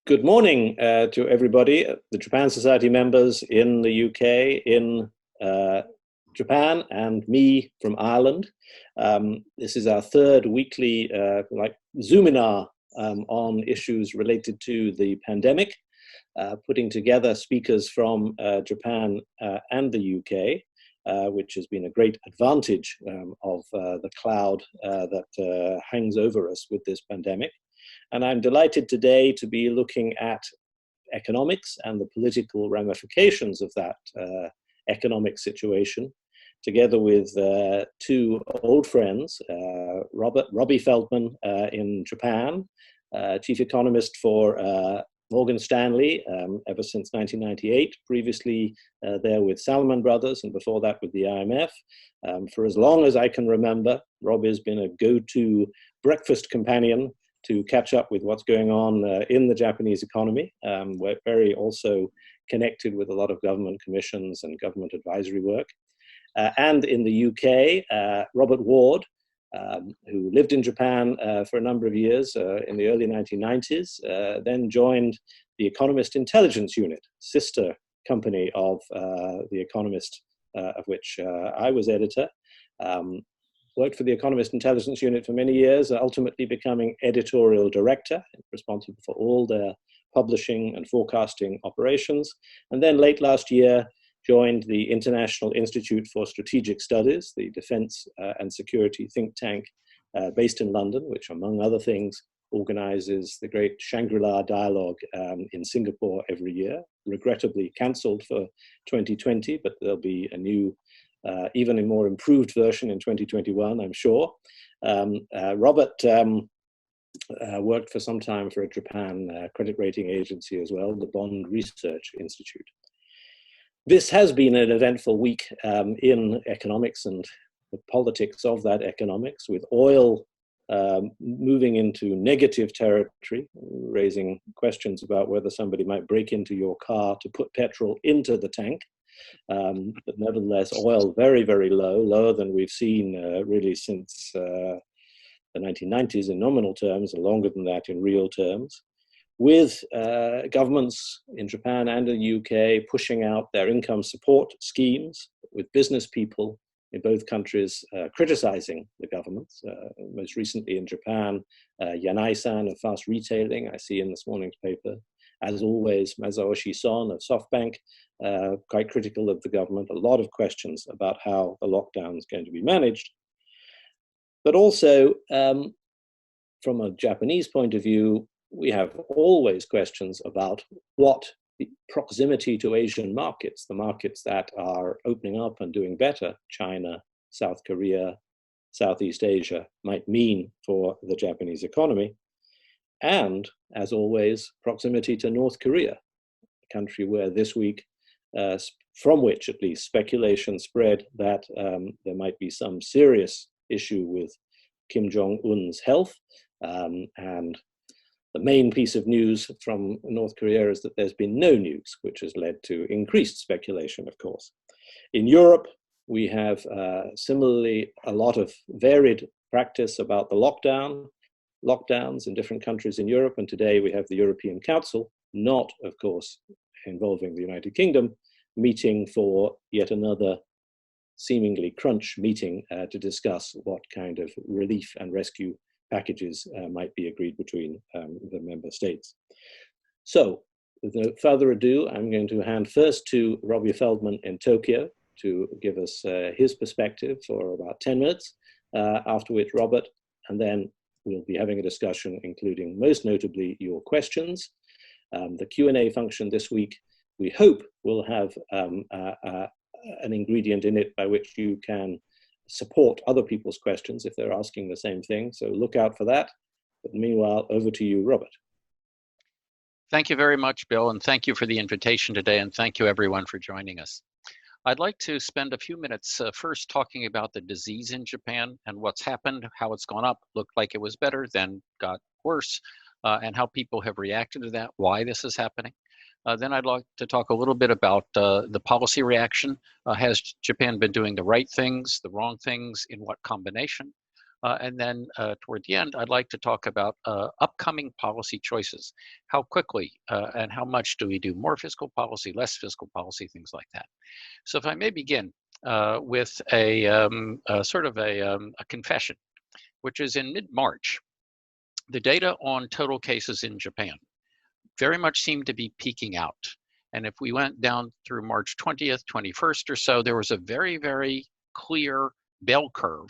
Good morning to everybody, the Japan Society members in the UK, in Japan, and me from Ireland. This is our third weekly Zoominar on issues related to the pandemic, putting together speakers from Japan and the UK, which has been a great advantage of the cloud that hangs over us with this pandemic. And I'm delighted today to be looking at economics and the political ramifications of that economic situation, together with two old friends, Robbie Feldman in Japan, chief economist for Morgan Stanley ever since 1998, previously there with Salomon Brothers, and before that with the IMF. For as long as I can remember, Robbie has been a go-to breakfast companion to catch up with what's going on in the Japanese economy. We're very also connected with a lot of government commissions and government advisory work. And in the UK, Robert Ward, who lived in Japan for a number of years in the early 1990s, then joined the Economist Intelligence Unit, sister company of the Economist, of which I was editor. Worked for the Economist Intelligence Unit for many years, ultimately becoming editorial director, responsible for all their publishing and forecasting operations. And then late last year, joined the International Institute for Strategic Studies, the defense and security think tank based in London, which among other things organizes the great Shangri-La Dialogue in Singapore every year, regrettably cancelled for 2020, but there'll be a new even a more improved version in 2021, I'm sure. Robert worked for some time for a Japan credit rating agency as well, the Bond Research Institute. This has been an eventful week in economics and the politics of that economics, with oil moving into negative territory, raising questions about whether somebody might break into your car to put petrol into the tank. But nevertheless, oil very, very low, lower than we've seen really since the 1990s in nominal terms, and longer than that in real terms, with governments in Japan and the UK pushing out their income support schemes, with business people in both countries criticizing the governments. Most recently in Japan, Yanai-san of Fast Retailing, I see in this morning's paper. As always, Masayoshi Son of SoftBank, quite critical of the government, a lot of questions about how the lockdown is going to be managed. But also, from a Japanese point of view, we have always questions about what the proximity to Asian markets, the markets that are opening up and doing better, China, South Korea, Southeast Asia, might mean for the Japanese economy. And, as always, proximity to North Korea, a country where this week, from which at least speculation spread that there might be some serious issue with Kim Jong-un's health. And the main piece of news from North Korea is that there's been no news, which has led to increased speculation, of course. In Europe, we have similarly a lot of varied practice about the lockdowns in different countries in Europe, and today we have the European Council, not, of course, involving the United Kingdom, meeting for yet another seemingly crunch meeting to discuss what kind of relief and rescue packages might be agreed between the member states. So, with no further ado, I'm going to hand first to Robbie Feldman in Tokyo to give us his perspective for about 10 minutes, after which Robert, and then we'll be having a discussion, including most notably your questions. The Q&A function this week, we hope, will have an ingredient in it by which you can support other people's questions if they're asking the same thing. So look out for that. But meanwhile, over to you, Robert. Thank you very much, Bill, and thank you for the invitation today, and thank you everyone for joining us. I'd like to spend a few minutes first talking about the disease in Japan and what's happened, how it's gone up, looked like it was better, then got worse, and how people have reacted to that, why this is happening. Then I'd like to talk a little bit about the policy reaction. Has Japan been doing the right things, the wrong things, in what combination? And then toward the end, I'd like to talk about upcoming policy choices. How quickly and how much do we do more fiscal policy, less fiscal policy, things like that. So if I may begin with a sort of a confession, which is in mid-March, the data on total cases in Japan very much seemed to be peaking out. And if we went down through March 20th, 21st or so, there was a very, very clear bell curve,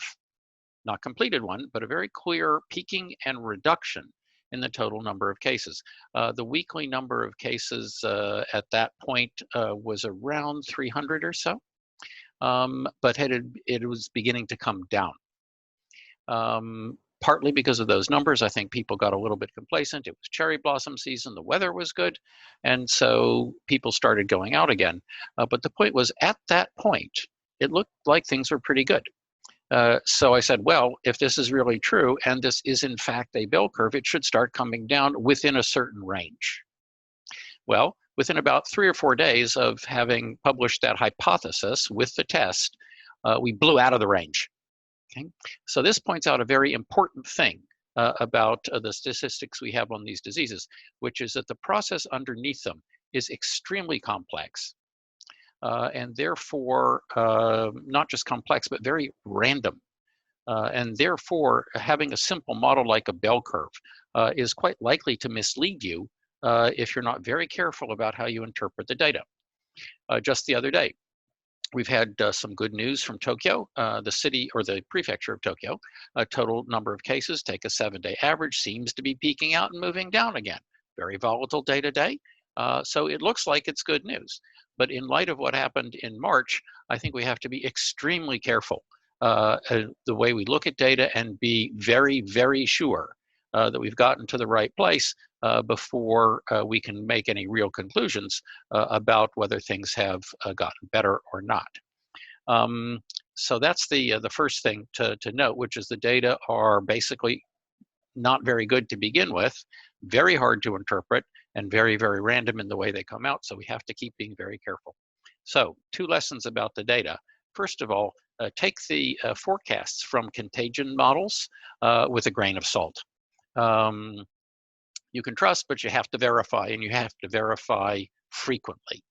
not completed one, but a very clear peaking and reduction in the total number of cases. The weekly number of cases at that point was around 300 or so, but it was beginning to come down. Partly because of those numbers, I think people got a little bit complacent. It was cherry blossom season, the weather was good, and so people started going out again. But the point was, at that point, it looked like things were pretty good. So I said, well, if this is really true, and this is in fact a bell curve, it should start coming down within a certain range. Well, within about 3 or 4 days of having published that hypothesis with the test, we blew out of the range. Okay? So this points out a very important thing about the statistics we have on these diseases, which is that the process underneath them is extremely complex. And therefore, not just complex, but very random. And therefore, having a simple model like a bell curve is quite likely to mislead you if you're not very careful about how you interpret the data. Just the other day, we've had some good news from Tokyo, the city or the prefecture of Tokyo. Total number of cases, take a 7-day average, seems to be peaking out and moving down again. Very volatile day to day. So it looks like it's good news. But in light of what happened in March, I think we have to be extremely careful the way we look at data and be very, very sure that we've gotten to the right place before we can make any real conclusions about whether things have gotten better or not. So that's the first thing to note, which is the data are basically not very good to begin with, very hard to interpret, and very, very random in the way they come out. So we have to keep being very careful. So 2 lessons about the data. First of all, take the forecasts from contagion models with a grain of salt. You can trust, but you have to verify, and you have to verify frequently.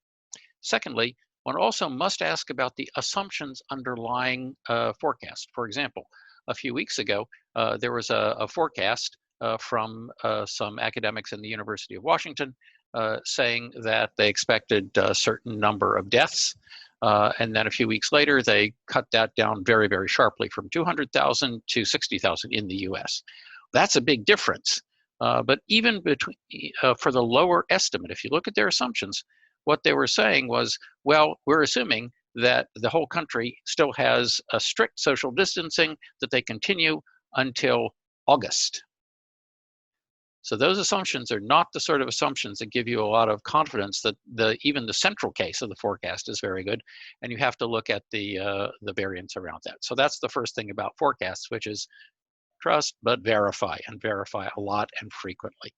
Secondly, one also must ask about the assumptions underlying forecast. For example, a few weeks ago, there was a forecast from some academics in the University of Washington saying that they expected a certain number of deaths. And then a few weeks later, they cut that down very, very sharply from 200,000 to 60,000 in the US. That's a big difference. But even between, for the lower estimate, if you look at their assumptions, what they were saying was, well, we're assuming that the whole country still has a strict social distancing that they continue until August. So those assumptions are not the sort of assumptions that give you a lot of confidence that even the central case of the forecast is very good, and you have to look at the variance around that. So that's the first thing about forecasts, which is trust but verify, and verify a lot and frequently.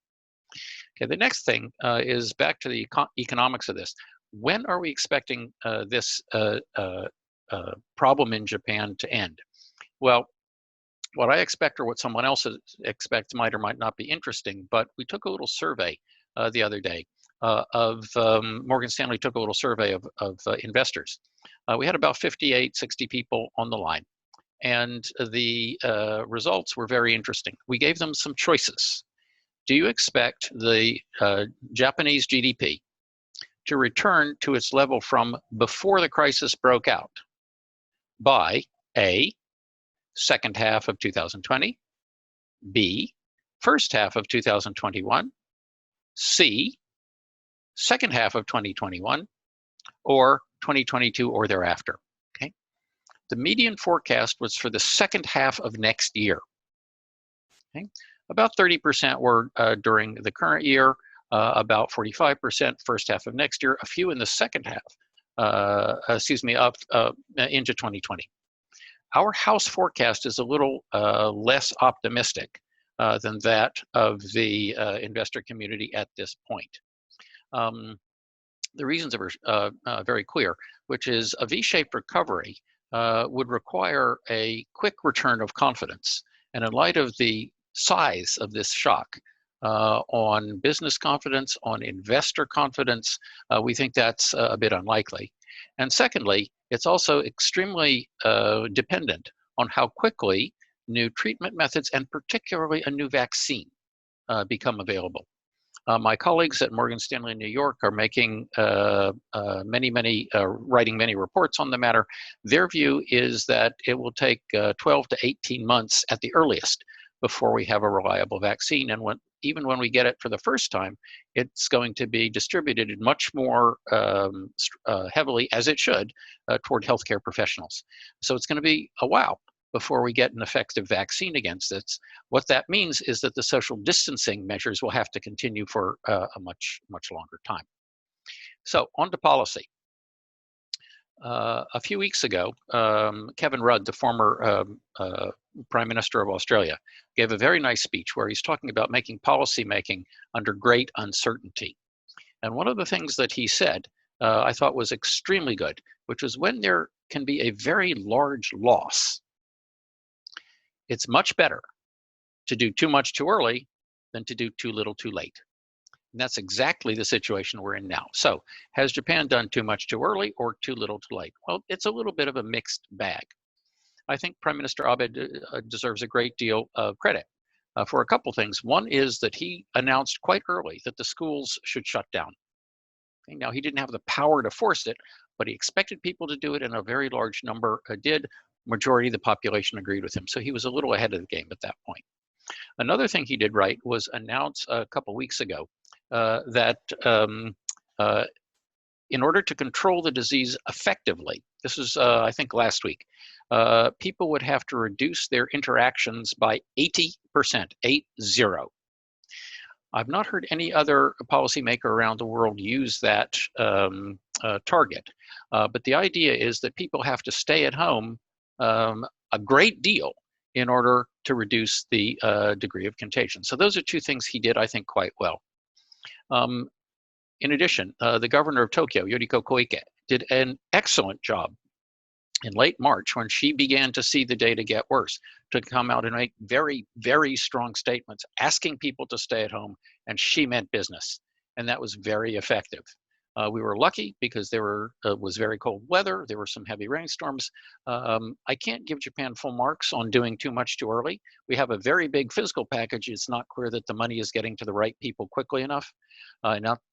Okay, the next thing is back to the economics of this. When are we expecting this problem in Japan to end? Well, what I expect or what someone else expects might or might not be interesting, but we took a little survey the other day Morgan Stanley took a little survey of investors. We had about 58, 60 people on the line, and the results were very interesting. We gave them some choices. Do you expect the Japanese GDP to return to its level from before the crisis broke out by A, second half of 2020, B, first half of 2021, C, second half of 2021, or 2022 or thereafter? Okay. The median forecast was for the second half of next year. Okay. About 30% were during the current year, about 45% first half of next year, a few in the second half, up into 2020. Our house forecast is a little less optimistic than that of the investor community at this point. The reasons are very clear, which is a V-shaped recovery would require a quick return of confidence. And in light of the size of this shock on business confidence, on investor confidence, we think that's a bit unlikely. And secondly, it's also extremely dependent on how quickly new treatment methods and particularly a new vaccine become available. My colleagues at Morgan Stanley in New York are making writing many reports on the matter. Their view is that it will take 12 to 18 months at the earliest before we have a reliable vaccine. And even when we get it for the first time, it's going to be distributed much more heavily, as it should, toward healthcare professionals. So it's going to be a while before we get an effective vaccine against this. What that means is that the social distancing measures will have to continue for a much, much longer time. So on to policy. A few weeks ago, Kevin Rudd, the former Prime Minister of Australia, gave a very nice speech where he's talking about making policy making under great uncertainty. And one of the things that he said I thought was extremely good, which was when there can be a very large loss, it's much better to do too much too early than to do too little too late. And that's exactly the situation we're in now. So has Japan done too much too early or too little too late? Well, it's a little bit of a mixed bag. I think Prime Minister Abe deserves a great deal of credit for a couple things. One is that he announced quite early that the schools should shut down. Okay, now, he didn't have the power to force it, but he expected people to do it, and a very large number did. Majority of the population agreed with him. So he was a little ahead of the game at that point. Another thing he did right was announce a couple weeks ago that in order to control the disease effectively, this was, I think, last week, people would have to reduce their interactions by 80%, 80. I've not heard any other policymaker around the world use that target. But the idea is that people have to stay at home a great deal in order to reduce the degree of contagion. So those are two things he did, I think, quite well. In addition, the governor of Tokyo, Yuriko Koike, did an excellent job in late March when she began to see the data get worse, to come out and make very, very strong statements asking people to stay at home, and she meant business. And that was very effective. We were lucky because there was very cold weather. There were some heavy rainstorms. I can't give Japan full marks on doing too much too early. We have a very big physical package. It's not clear that the money is getting to the right people quickly enough.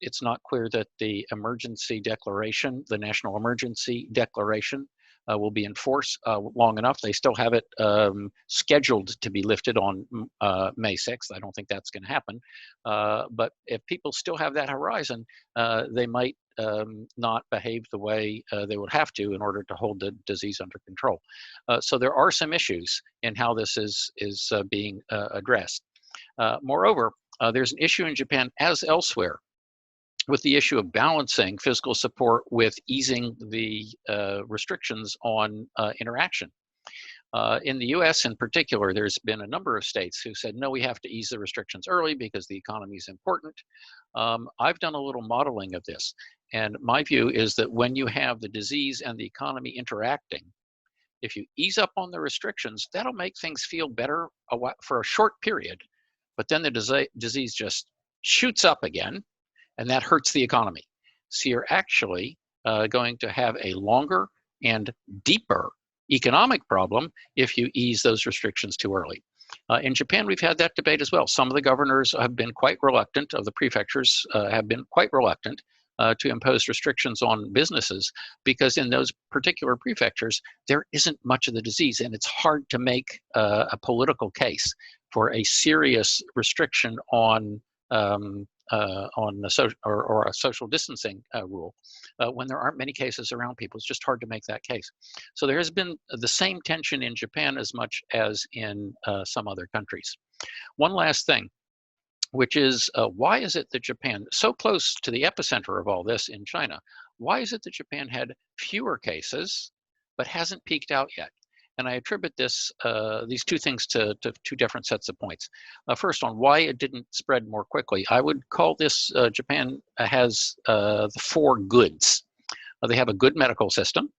It's not clear that the emergency declaration, the national emergency declaration, will be in force long enough. They still have it scheduled to be lifted on May 6th. I don't think that's going to happen. But if people still have that horizon, they might not behave the way they would have to in order to hold the disease under control. So there are some issues in how this is being addressed. Moreover, there's an issue in Japan, as elsewhere, with the issue of balancing fiscal support with easing the restrictions on interaction. In the US in particular, there's been a number of states who said, no, we have to ease the restrictions early because the economy is important. I've done a little modeling of this, and my view is that when you have the disease and the economy interacting, if you ease up on the restrictions, that'll make things feel better for a short period, but then the disease just shoots up again, and that hurts the economy. So you're actually going to have a longer and deeper economic problem if you ease those restrictions too early. In Japan, we've had that debate as well. Some of the governors have been quite reluctant, of the prefectures have been quite reluctant to impose restrictions on businesses, because in those particular prefectures, there isn't much of the disease, and it's hard to make a political case for a serious restriction on a social distancing rule when there aren't many cases around people. It's just hard to make that case. So there has been the same tension in Japan as much as in some other countries. One last thing, which is why is it that Japan, so close to the epicenter of all this in China, why is it that Japan had fewer cases but hasn't peaked out yet? And I attribute these two things to two different sets of points. First, on why it didn't spread more quickly, I would call this Japan has the four goods. They have a good medical system.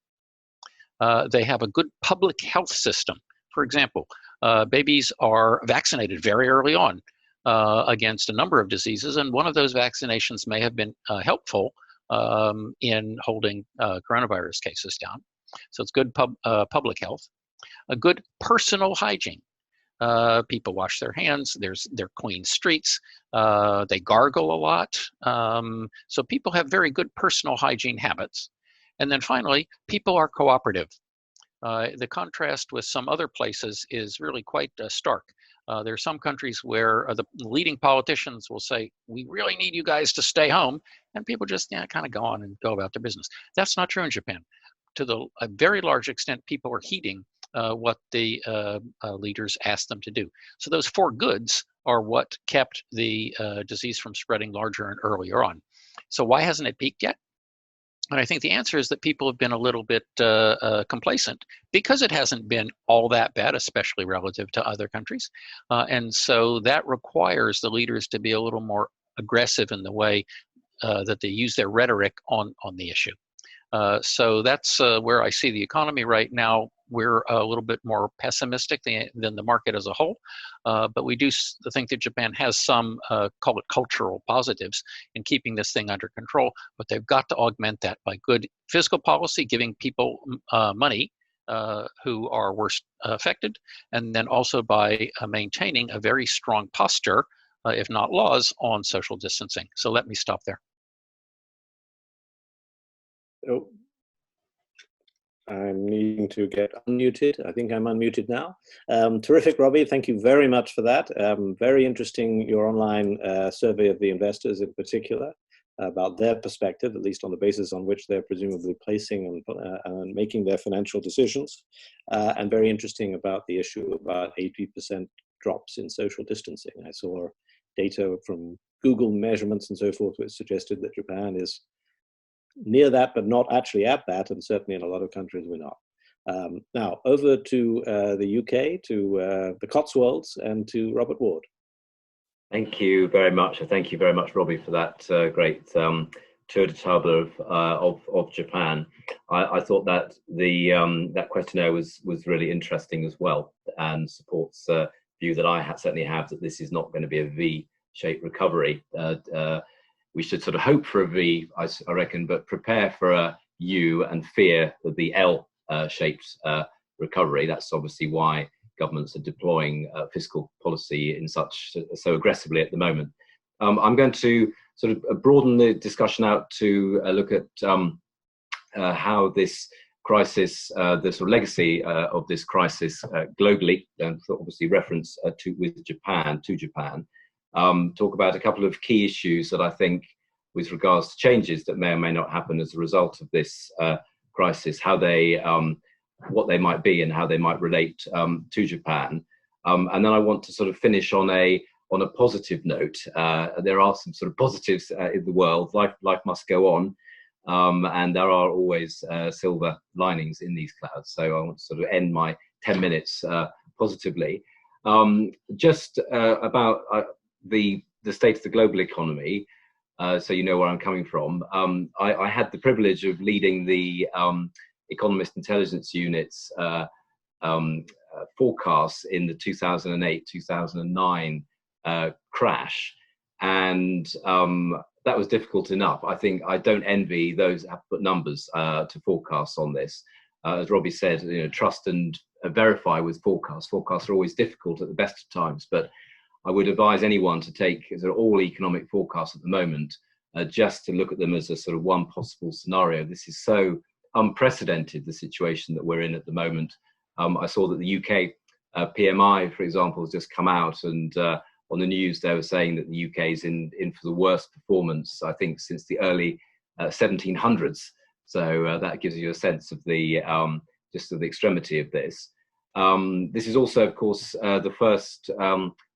They have a good public health system For example, babies are vaccinated very early on against a number of diseases, and one of those vaccinations may have been helpful in holding coronavirus cases down. So it's good public health. A good personal hygiene. People wash their hands. They're clean streets. They gargle a lot. So people have very good personal hygiene habits. And then finally, people are cooperative. The contrast with some other places is really quite stark. There are some countries where the leading politicians will say, we really need you guys to stay home, and people just kind of go on and go about their business. That's not true in Japan. To a very large extent, people are heeding what the leaders asked them to do. So those four goods are what kept the disease from spreading larger and earlier on. So why hasn't it peaked yet? And I think the answer is that people have been a little bit complacent because it hasn't been all that bad, especially relative to other countries. And so that requires the leaders to be a little more aggressive in the way that they use their rhetoric on the issue. So that's where I see the economy right now. We're a little bit more pessimistic than the market as a whole, but we do think that Japan has some, call it cultural positives in keeping this thing under control, but they've got to augment that by good fiscal policy, giving people money who are worst affected, and then also by maintaining a very strong posture, if not laws, on social distancing. So let me stop there. Oh, I'm needing to get unmuted. I think I'm unmuted now. Terrific, Robbie. Thank you very much for that. Very interesting, your online survey of the investors in particular, about their perspective, at least on the basis on which they're presumably placing and making their financial decisions. And very interesting about the issue about 80% drops in social distancing. I saw data from Google measurements and so forth, which suggested that Japan is near that, but not actually at that, and certainly in a lot of countries we're not. Now, over to the UK, to the Cotswolds, and to Robert Ward. Thank you very much. Thank you very much, Robbie, for that great tour de table of Japan. I thought that that questionnaire was really interesting as well, and supports the view that I certainly have, that this is not going to be a V-shaped recovery. We should sort of hope for a V, I reckon, but prepare for a U and fear the L-shaped recovery. That's obviously why governments are deploying fiscal policy in so aggressively at the moment. I'm going to sort of broaden the discussion out to look at how this crisis, the sort of legacy of this crisis globally, and obviously reference to Japan. Talk about a couple of key issues that I think, with regards to changes that may or may not happen as a result of this crisis, how they, what they might be and how they might relate to Japan. And then I want to sort of finish on a positive note. There are some sort of positives in the world. Life must go on, and there are always silver linings in these clouds. So I want to sort of end my 10 minutes positively. Just about the state of the global economy, so you know where I'm coming from. I had the privilege of leading the Economist Intelligence Unit's forecasts in the 2008-2009 crash, and that was difficult enough. I think I don't envy those that have put numbers to forecasts on this. As Robbie said, you know, trust and verify with forecasts. Forecasts are always difficult at the best of times, but I would advise anyone to take sort of all economic forecasts at the moment, just to look at them as a sort of one possible scenario. This is so unprecedented, the situation that we're in at the moment. I saw that the UK PMI, for example, has just come out, and on the news they were saying that the UK is in for the worst performance, I think, since the early 1700s. So that gives you a sense of the just of the extremity of this. This is also, of course, the first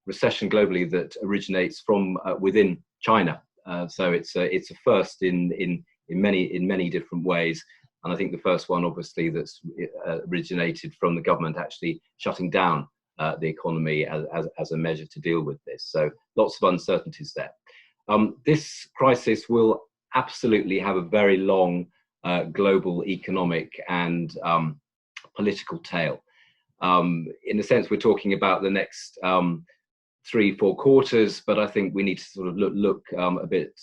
recession globally that originates from within China. So it's a first in many different ways. And I think the first one, obviously, that's originated from the government actually shutting down the economy as a measure to deal with this. So lots of uncertainties there. This crisis will absolutely have a very long global economic and political tail. In a sense, we're talking about the next 3-4 quarters, but I think we need to sort of look a bit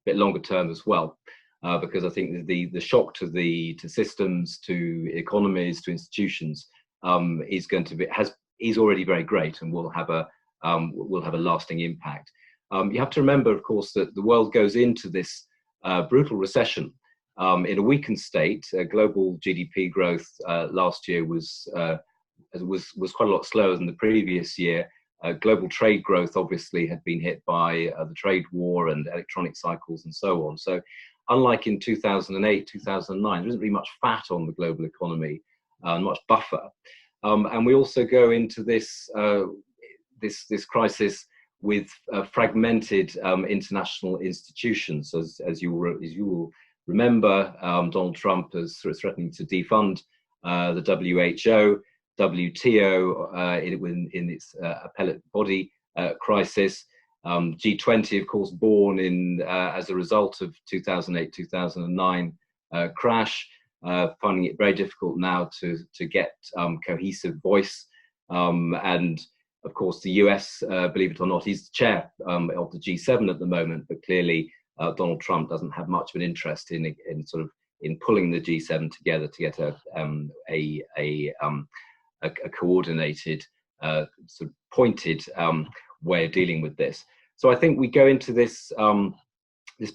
longer term as well, because I think the shock to systems, to economies, to institutions is already very great and will have a lasting impact. You have to remember, of course, that the world goes into this brutal recession in a weakened state. Global GDP growth last year was quite a lot slower than the previous year. Global trade growth obviously had been hit by the trade war and electronic cycles and so on. So unlike in 2008, 2009, there isn't really much fat on the global economy, much buffer. And we also go into this crisis with fragmented international institutions. As you will remember, Donald Trump is threatening to defund the WHO, WTO in its appellate body crisis, G20, of course, born as a result of 2008-2009 crash, finding it very difficult now to get cohesive voice. And of course, the US, believe it or not, is the chair of the G7 at the moment, but clearly Donald Trump doesn't have much of an interest in pulling the G7 together to get a coordinated, sort of pointed way of dealing with this. So I think we go into this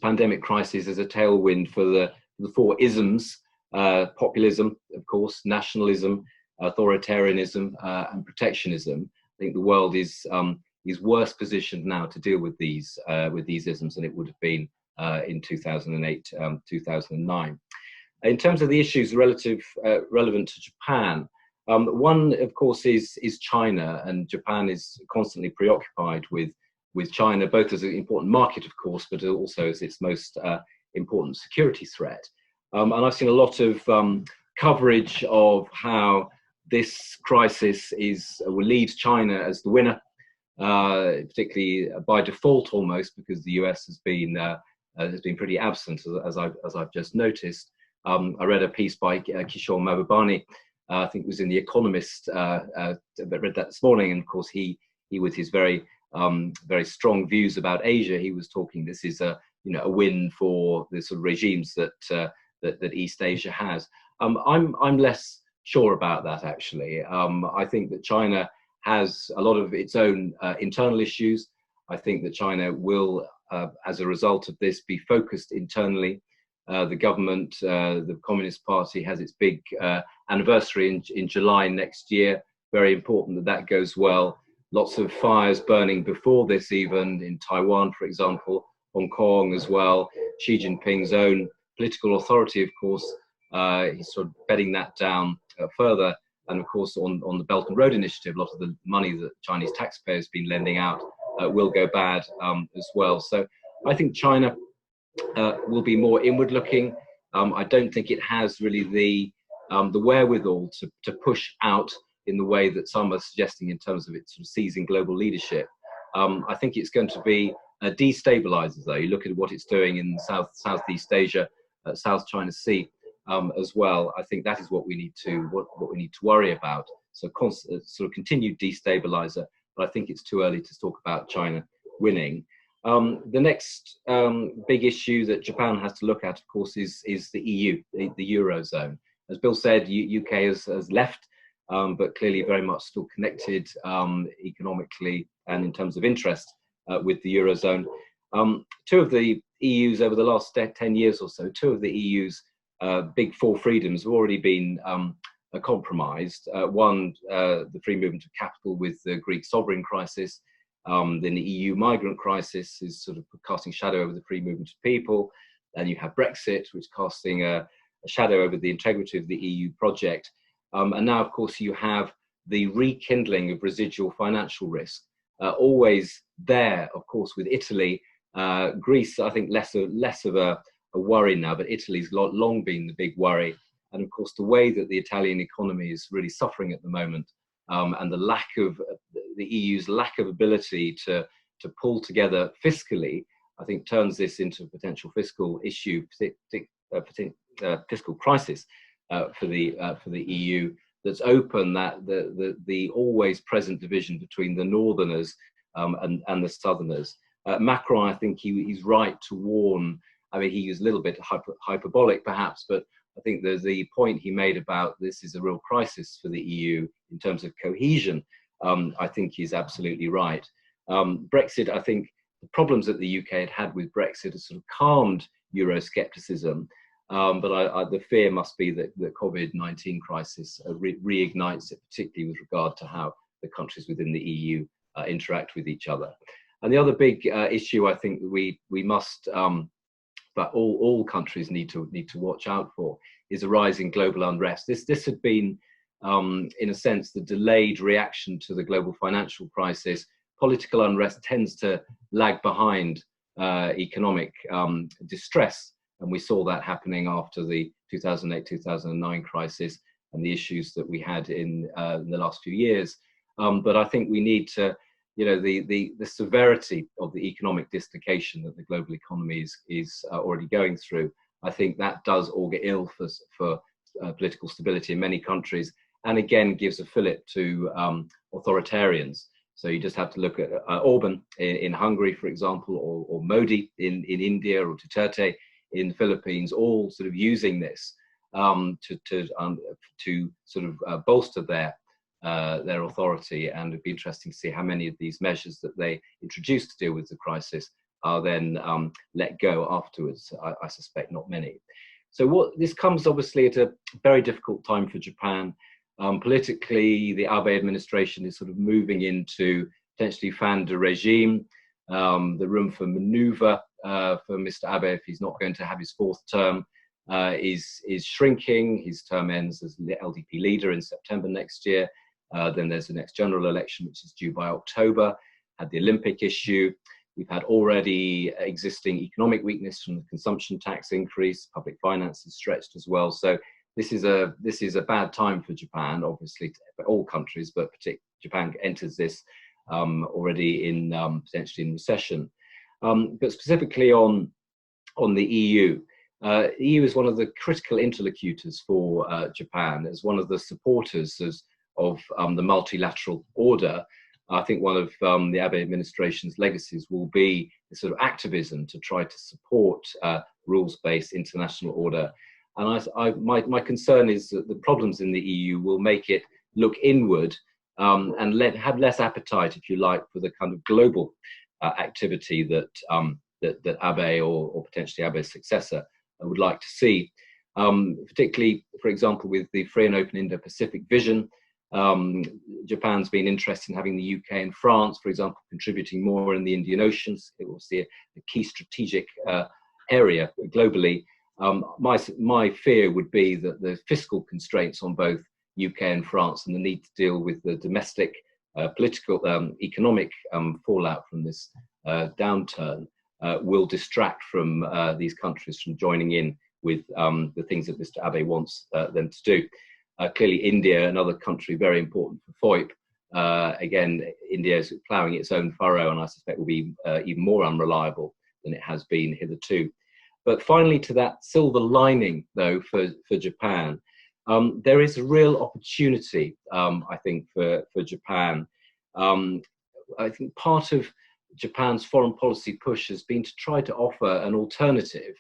pandemic crisis as a tailwind for the 4 isms: populism, of course, nationalism, authoritarianism, and protectionism. I think the world is worse positioned now to deal with these isms than it would have been in 2008, 2009. In terms of the issues relevant to Japan, one, of course, is China, and Japan is constantly preoccupied with China, both as an important market, of course, but also as its most important security threat. And I've seen a lot of coverage of how this crisis will lead China as the winner, particularly by default almost, because the US has been pretty absent, as I've just noticed. I read a piece by Kishore Mahbubani, I think it was in the Economist, I read that this morning, and of course he with his very strong views about Asia, he was talking this is a win for the sort of regimes that East Asia has. I'm less sure about that, actually. I think that China has a lot of its own internal issues. I think that China will, as a result of this, be focused internally. The government, the Communist Party, has its big anniversary in July next year. Very important that goes well. Lots of fires burning before this, even in Taiwan, for example, Hong Kong as well. Xi Jinping's own political authority, of course, he's sort of bedding that down further. And of course, on the Belt and Road Initiative, a lot of the money that Chinese taxpayers have been lending out will go bad as well. So I think China will be more inward looking. I don't think it has really the wherewithal to push out in the way that some are suggesting in terms of its sort of seizing global leadership. I think it's going to be a destabilizer, though. You look at what it's doing in Southeast Asia, South China Sea as well. I think that is what we need to worry about. So sort of continued destabilizer, but I think it's too early to talk about China winning. The next big issue that Japan has to look at, of course, is the EU, the Eurozone. As Bill said, UK has left, but clearly very much still connected economically and in terms of interest with the Eurozone. Two of the EU's over the last 10 years or so, two of the EU's big 4 freedoms have already been compromised. One, the free movement of capital with the Greek sovereign crisis. Then the EU migrant crisis is sort of casting shadow over the free movement of people. Then you have Brexit, which is casting a shadow over the integrity of the EU project. And now, of course, you have the rekindling of residual financial risk, always there, of course, with Italy. Greece, I think, less of a worry now, but Italy's long been the big worry. And of course, the way that the Italian economy is really suffering at the moment, and the lack of the EU's lack of ability to pull together fiscally, I think turns this into a potential fiscal issue, fiscal crisis for the EU that's open the always present division between the northerners and the southerners. Macron, I think he's right to warn. I mean, he was a little bit hyperbolic perhaps, but I think there's the point he made about this is a real crisis for the EU in terms of cohesion. I think he's absolutely right. Brexit, I think the problems that the UK had with Brexit has sort of calmed Euroscepticism, but the fear must be that the COVID-19 crisis reignites it, particularly with regard to how the countries within the EU interact with each other. And the other big issue I think we must, but all countries need to watch out for, is a rising global unrest. This had been, in a sense, the delayed reaction to the global financial crisis. Political unrest tends to lag behind economic distress, and we saw that happening after the 2008-2009 crisis and the issues that we had in the last few years. But I think we need to, the severity of the economic dislocation that the global economy is already going through, I think that does augur ill for political stability in many countries, and again gives a fillip to authoritarians. So you just have to look at Orban in Hungary, for example, or Modi in India, or Duterte in the Philippines, all sort of using this to sort of bolster their authority. And it'd be interesting to see how many of these measures that they introduced to deal with the crisis are then let go afterwards. I suspect not many. So this comes obviously at a very difficult time for Japan. Politically, the Abe administration is sort of moving into potentially fin de regime. The room for maneuver for Mr. Abe, if he's not going to have his fourth term, is shrinking. His term ends as the LDP leader in September next year. Then there's the next general election, which is due by October. Had the Olympic issue. We've had already existing economic weakness from the consumption tax increase. Public finance is stretched as well. So this is a bad time for Japan, obviously for all countries, but particularly Japan enters this already in potentially in recession. But specifically on the EU, the EU is one of the critical interlocutors for Japan, as one of the supporters of the multilateral order. I think one of the Abe administration's legacies will be the sort of activism to try to support rules-based international order. And my concern is that the problems in the EU will make it look inward and have less appetite, if you like, for the kind of global activity that Abe or potentially Abe's successor would like to see. Particularly, for example, with the free and open Indo-Pacific vision, Japan's been interested in having the UK and France, for example, contributing more in the Indian Oceans. It will see a key strategic area globally. My fear would be that the fiscal constraints on both UK and France and the need to deal with the domestic political, economic fallout from this downturn will distract from these countries from joining in with the things that Mr. Abe wants them to do. Clearly, India, another country very important for FOIP. Again, India is ploughing its own furrow, and I suspect will be even more unreliable than it has been hitherto. But finally, to that silver lining, though, for Japan, there is a real opportunity, I think, for Japan. I think part of Japan's foreign policy push has been to try to offer an alternative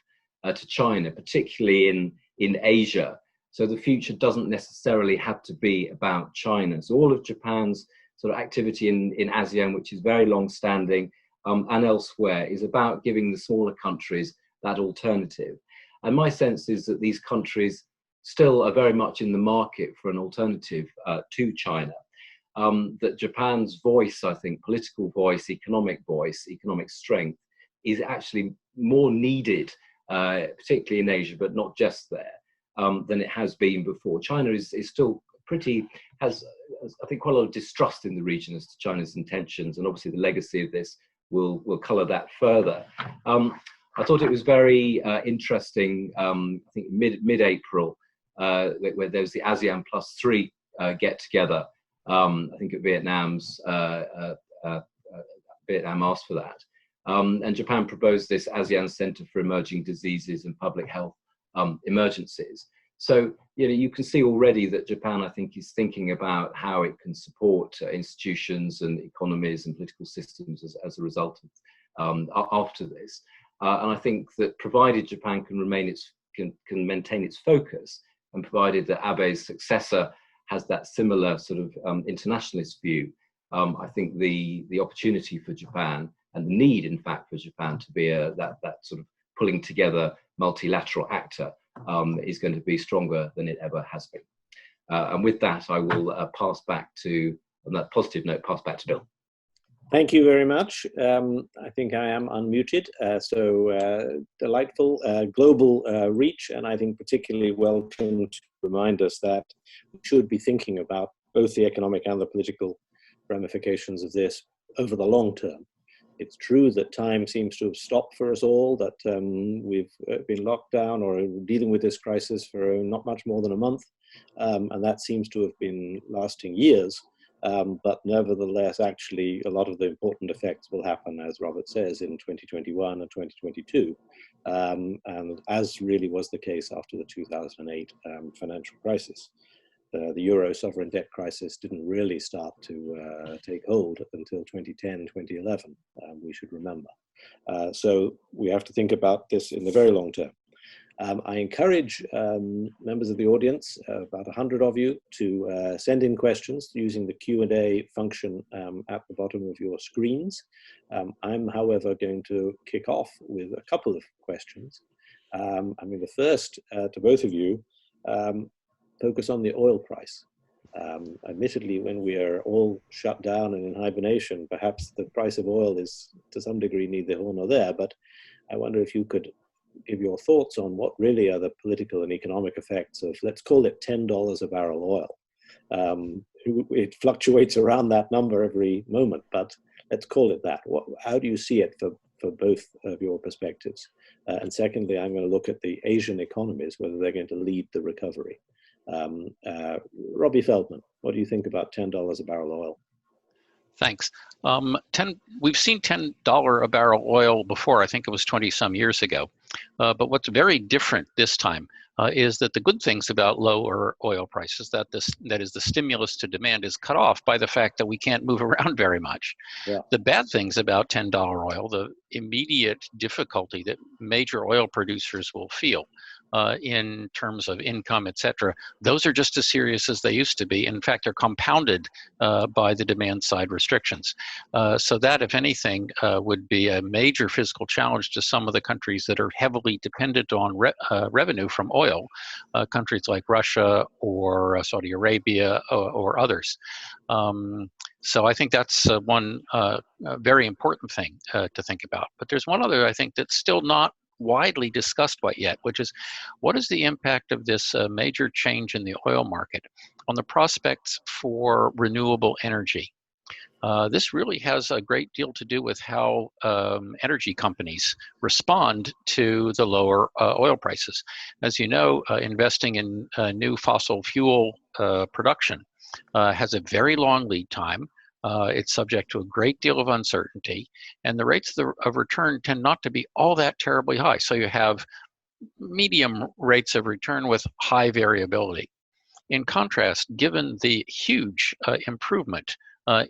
to China, particularly in Asia. So the future doesn't necessarily have to be about China. So all of Japan's sort of activity in ASEAN, which is very long-standing, and elsewhere, is about giving the smaller countries that alternative. And my sense is that these countries still are very much in the market for an alternative to China. That Japan's voice, I think, political voice, economic strength, is actually more needed, particularly in Asia, but not just there, than it has been before. China is still has, I think, quite a lot of distrust in the region as to China's intentions, and obviously the legacy of this will colour that further. I thought it was very interesting, I think mid-April, where there was the ASEAN +3 get-together. I think at Vietnam asked for that. And Japan proposed this ASEAN Center for Emerging Diseases and Public Health Emergencies. So, you can see already that Japan, I think, is thinking about how it can support institutions and economies and political systems as a result of after this. And I think that provided Japan can maintain its focus, and provided that Abe's successor has that similar sort of internationalist view, I think the opportunity for Japan, and the need, in fact, for Japan to be that sort of pulling together multilateral actor is going to be stronger than it ever has been. And with that, I will pass back to, on that positive note, pass back to Bill. Thank you very much. I think I am unmuted. Delightful global reach, and I think particularly welcome to remind us that we should be thinking about both the economic and the political ramifications of this over the long term. It's true that time seems to have stopped for us all, that we've been locked down or dealing with this crisis for not much more than a month, and that seems to have been lasting years. But nevertheless, actually, a lot of the important effects will happen, as Robert says, in 2021 and 2022, and as really was the case after the 2008 financial crisis. The Euro sovereign debt crisis didn't really start to take hold until 2010, 2011, we should remember. So we have to think about this in the very long term. I encourage members of the audience, about 100 of you, to send in questions using the Q&A function at the bottom of your screens. I'm, however, going to kick off with a couple of questions. The first, to both of you, focus on the oil price. Admittedly, when we are all shut down and in hibernation, perhaps the price of oil is to some degree neither here nor there, but I wonder if you could give your thoughts on what really are the political and economic effects of, let's call it $10 a barrel oil. It fluctuates around that number every moment, but let's call it that. How do you see it for both of your perspectives? And secondly, I'm going to look at the Asian economies, whether they're going to lead the recovery. Robbie Feldman, what do you think about $10 a barrel oil? Thanks. We've seen $10 a barrel oil before. I think it was 20 some years ago. But what's very different this time is that the good things about lower oil prices, that is the stimulus to demand, is cut off by the fact that we can't move around very much. Yeah. The bad things about $10 oil, the immediate difficulty that major oil producers will feel in terms of income, et cetera, those are just as serious as they used to be. In fact, they're compounded by the demand side restrictions. So that, if anything, would be a major fiscal challenge to some of the countries that are heavily dependent on revenue from oil, countries like Russia or Saudi Arabia or others. So I think that's one very important thing to think about. But there's one other, I think, that's still not widely discussed quite yet, which is what is the impact of this major change in the oil market on the prospects for renewable energy? This really has a great deal to do with how energy companies respond to the lower oil prices. As you know, investing in new fossil fuel production has a very long lead time. It's subject to a great deal of uncertainty, and the rates of return tend not to be all that terribly high. So you have medium rates of return with high variability. In contrast, given the huge improvement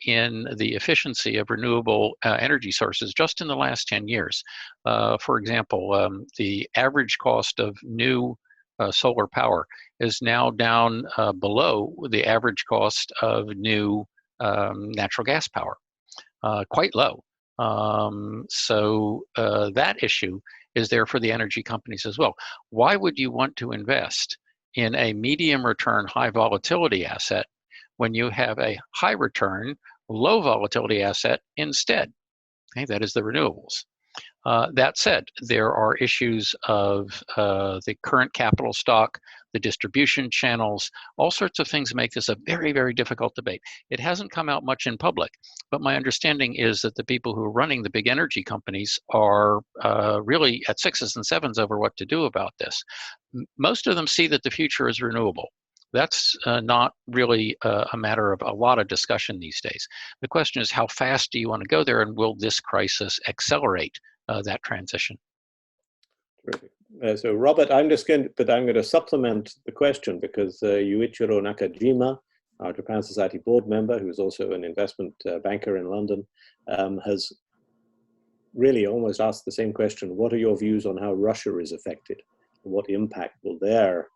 in the efficiency of renewable energy sources just in the last 10 years, for example, the average cost of new solar power is now down below the average cost of new natural gas power, quite low. So that issue is there for the energy companies as well. Why would you want to invest in a medium return, high volatility asset when you have a high return, low volatility asset instead? Okay, that is the renewables. That said, there are issues of the current capital stock, the distribution channels, all sorts of things make this a very, very difficult debate. It hasn't come out much in public, but my understanding is that the people who are running the big energy companies are really at sixes and sevens over what to do about this. Most of them see that the future is renewable. That's not really a matter of a lot of discussion these days. The question is, how fast do you want to go there, and will this crisis accelerate that transition? Terrific. So Robert, I'm going to supplement the question because Yuichiro Nakajima, our Japan Society board member, who is also an investment banker in London, has really almost asked the same question. What are your views on how Russia is affected? What impact will their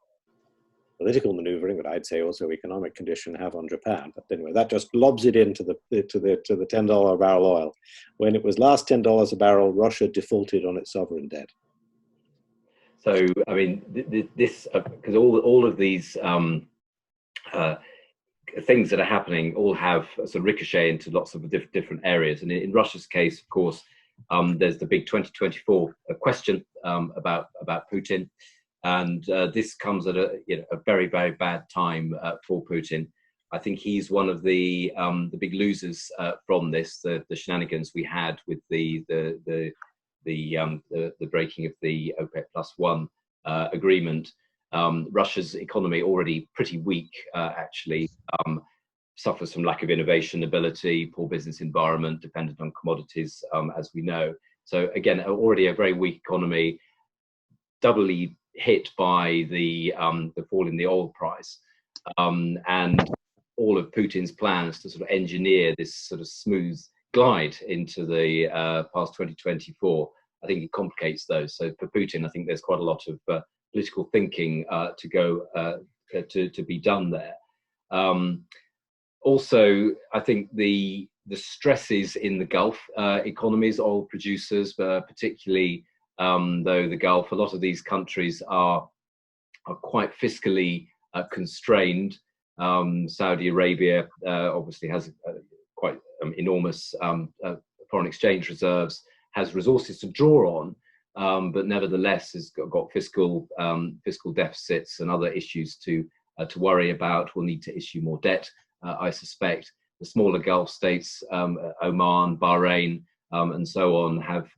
political maneuvering, but I'd say also economic condition, have on Japan? But anyway, that just lobs it into the $10 a barrel oil. When it was last $10 a barrel, Russia defaulted on its sovereign debt. So, I mean, this because all of these things that are happening all have a sort of ricochet into lots of different areas. And in Russia's case, of course, there's the big 2024 question about Putin, and this comes at a very, very bad time for Putin. I think he's one of the big losers from this. The shenanigans we had with the breaking of the OPEC+1 agreement. Russia's economy, already pretty weak, actually, suffers from lack of innovation ability, poor business environment, dependent on commodities, as we know. So again, already a very weak economy, doubly hit by the fall in the oil price, and all of Putin's plans to sort of engineer this sort of smooth glide into the past 2024. I think it complicates those. So for Putin, I think there's quite a lot of political thinking to go to be done there. Also, I think the stresses in the Gulf economies, oil producers, particularly though the Gulf, a lot of these countries are quite fiscally constrained. Saudi Arabia obviously has quite enormous foreign exchange reserves, has resources to draw on, but nevertheless has got fiscal deficits and other issues to worry about. Will need to issue more debt, I suspect. The smaller Gulf states, Oman, Bahrain, and so on, have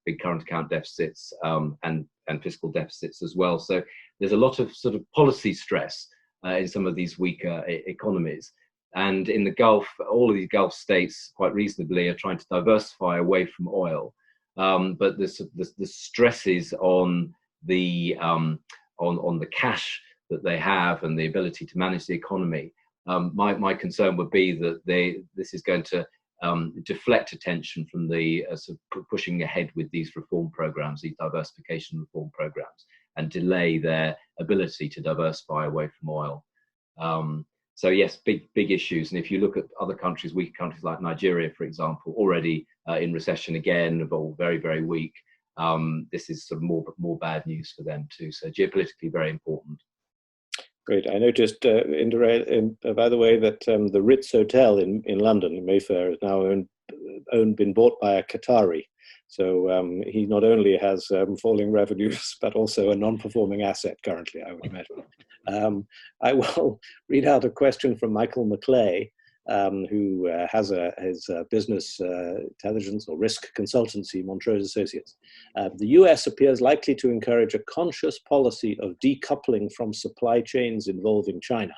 big current account deficits and fiscal deficits as well. So there's a lot of sort of policy stress in some of these weaker economies. And in the Gulf, all of these Gulf states, quite reasonably, are trying to diversify away from oil. But the stresses on the cash that they have and the ability to manage the economy. My concern would be that this is going to deflect attention from the sort of pushing ahead with these reform programs, these diversification reform programs, and delay their ability to diversify away from oil. So yes, big issues. And if you look at other countries, weak countries like Nigeria, for example, already in recession again, or very, very weak, this is sort of more bad news for them too. So geopolitically very important. Great. I noticed, by the way, that the Ritz Hotel in London, in Mayfair, is now been bought by a Qatari. So he not only has falling revenues, but also a non-performing asset currently, I would imagine. I will read out a question from Michael McClay, who has his business intelligence or risk consultancy, Montrose Associates. The US appears likely to encourage a conscious policy of decoupling from supply chains involving China,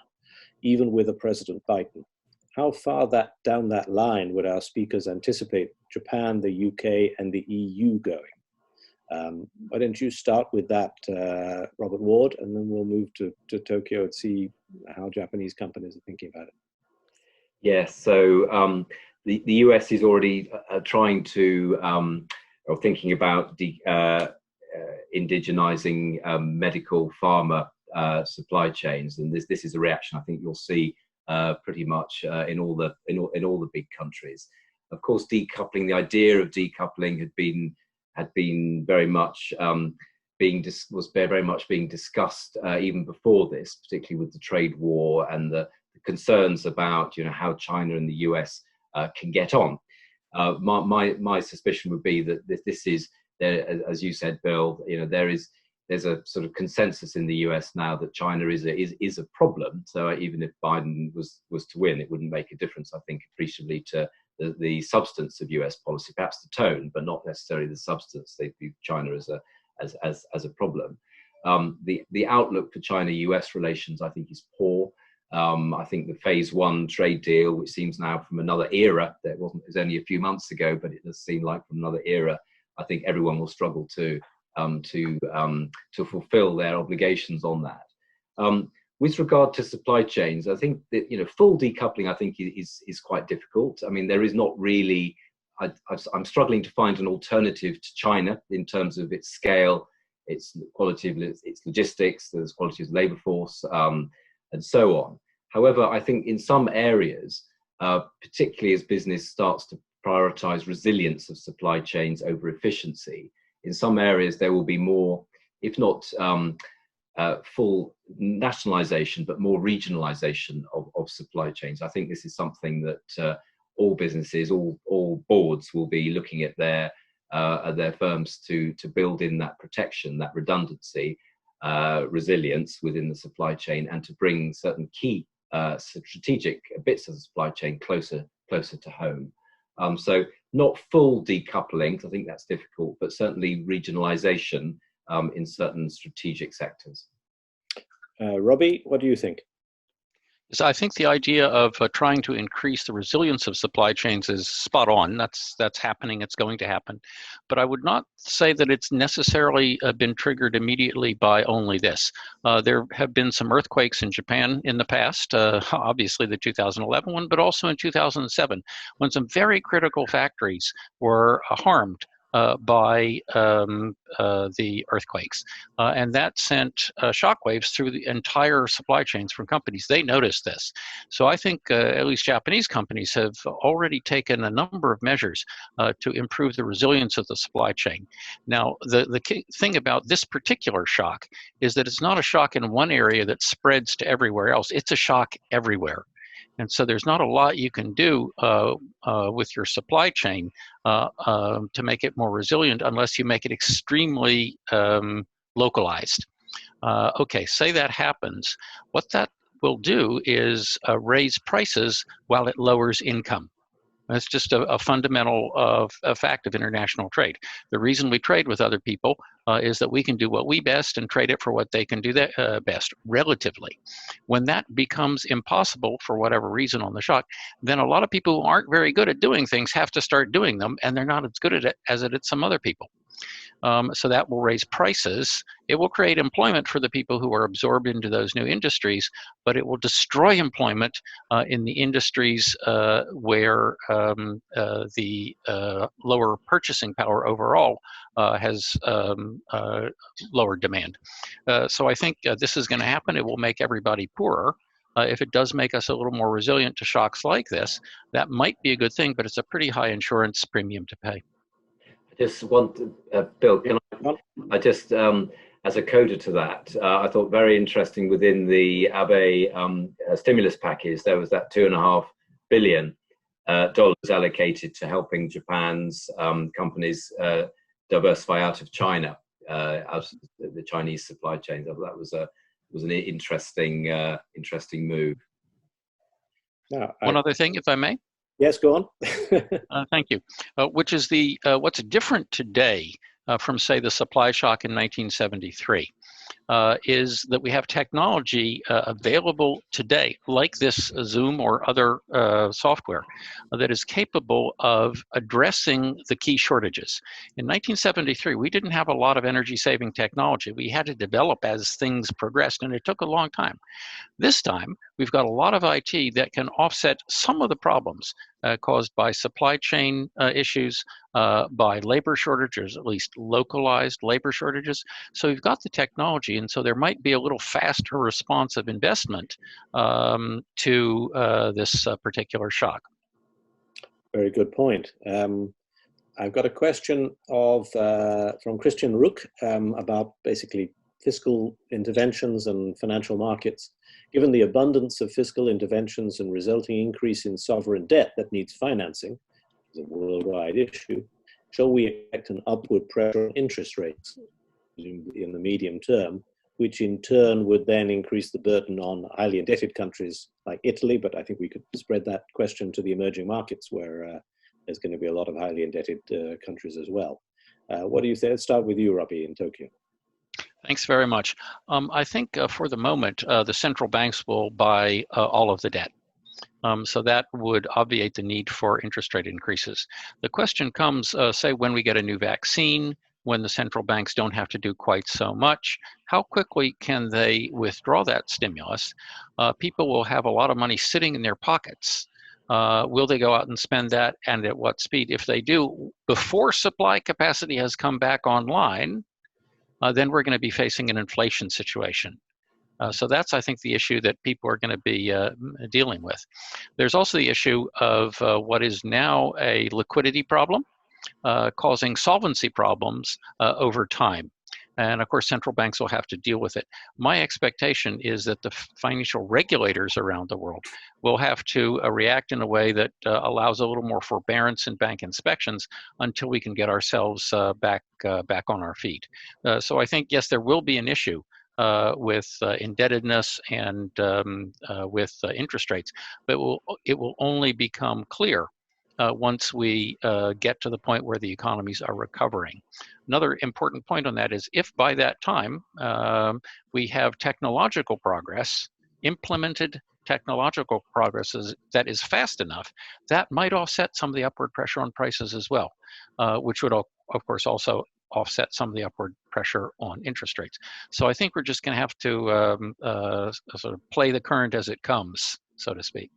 even with a President Biden. How far down that line would our speakers anticipate Japan, the UK, and the EU going? Why don't you start with that, Robert Ward, and then we'll move to Tokyo and see how Japanese companies are thinking about it. Yes, so the US is already trying to, or thinking about indigenizing medical pharma supply chains, and this is a reaction I think you'll see pretty much in all the big countries. Of course, decoupling, the idea of decoupling had been very much very much being discussed even before this, particularly with the trade war and the concerns about how China and the US can get on. My suspicion would be that this is, as you said, Bill, there's a sort of consensus in the US now that China is a problem. So even if Biden was to win, it wouldn't make a difference, I think, appreciably to the substance of US policy, perhaps the tone, but not necessarily the substance. They view China as a problem. The outlook for China-US relations, I think, is poor. I think the phase one trade deal, which seems now from another era, it was only a few months ago, but it does seem like from another era, I think everyone will struggle to to fulfill their obligations on that. With regard to supply chains, I think that full decoupling I think is quite difficult. I mean, there is not really. I'm struggling to find an alternative to China in terms of its scale, its quality of its logistics, the quality of labor force, and so on. However, I think in some areas, particularly as business starts to prioritize resilience of supply chains over efficiency, in some areas there will be more, if not full nationalization, but more regionalization of supply chains. I think this is something that all businesses, all boards will be looking at their firms to build in that protection, that redundancy, resilience within the supply chain, and to bring certain key strategic bits of the supply chain closer to home. So not full decoupling, 'cause I think that's difficult, but certainly regionalization in certain strategic sectors. Robbie, what do you think? So I think the idea of trying to increase the resilience of supply chains is spot on. That's happening. It's going to happen. But I would not say that it's necessarily been triggered immediately by only this. There have been some earthquakes in Japan in the past, obviously the 2011 one, but also in 2007, when some very critical factories were harmed by the earthquakes. And that sent shockwaves through the entire supply chains from companies. They noticed this. So I think at least Japanese companies have already taken a number of measures to improve the resilience of the supply chain. Now, the key thing about this particular shock is that it's not a shock in one area that spreads to everywhere else. It's a shock everywhere. And so there's not a lot you can do with your supply chain to make it more resilient unless you make it extremely localized. Okay, say that happens. What that will do is raise prices while it lowers income. That's just a fundamental fact of international trade. The reason we trade with other people is that we can do what we best and trade it for what they can do best, relatively. When that becomes impossible for whatever reason on the shock, then a lot of people who aren't very good at doing things have to start doing them, and they're not as good at it as some other people. So that will raise prices. It will create employment for the people who are absorbed into those new industries, but it will destroy employment in the industries where the lower purchasing power overall has lower demand. So I think this is going to happen. It will make everybody poorer. If it does make us a little more resilient to shocks like this, that might be a good thing, but it's a pretty high insurance premium to pay. Just want, Bill, can I just, as a coda to that, I thought very interesting within the Abe stimulus package, there was that $2.5 billion allocated to helping Japan's companies diversify out of China, out of the Chinese supply chains. That was an interesting move. One other thing, if I may. Yes, go on. Thank you. Which is what's different today from, say, the supply shock in 1973, is that we have technology available today, like this Zoom or other software, that is capable of addressing the key shortages. In 1973, we didn't have a lot of energy-saving technology. We had to develop as things progressed, and it took a long time. This time, we've got a lot of IT that can offset some of the problems caused by supply chain issues, by labor shortages, at least localized labor shortages. So we've got the technology, and so there might be a little faster response of investment to this particular shock. Very good point. I've got a question from Christian Rook about basically fiscal interventions and financial markets. Given the abundance of fiscal interventions and resulting increase in sovereign debt that needs financing, is a worldwide issue, shall we expect an upward pressure on interest rates in the medium term, which in turn would then increase the burden on highly indebted countries like Italy, but I think we could spread that question to the emerging markets where there's going to be a lot of highly indebted countries as well. What do you say? Let's start with you, Robbie, in Tokyo. Thanks very much. I think for the moment, the central banks will buy all of the debt. So that would obviate the need for interest rate increases. The question comes, say, when we get a new vaccine, when the central banks don't have to do quite so much. How quickly can they withdraw that stimulus? People will have a lot of money sitting in their pockets. Will they go out and spend that, and at what speed? If they do, before supply capacity has come back online, then we're going to be facing an inflation situation. So that's, I think, the issue that people are going to be dealing with. There's also the issue of what is now a liquidity problem, causing solvency problems over time. And of course, central banks will have to deal with it. My expectation is that the financial regulators around the world will have to react in a way that allows a little more forbearance in bank inspections until we can get ourselves back on our feet. So I think, yes, there will be an issue with indebtedness and with interest rates, but it will only become clear once we get to the point where the economies are recovering. Another important point on that is if by that time we have technological progress, implemented technological progress that is fast enough, that might offset some of the upward pressure on prices as well, which would, of course, also offset some of the upward pressure on interest rates. So I think we're just going to have to sort of play the current as it comes, so to speak.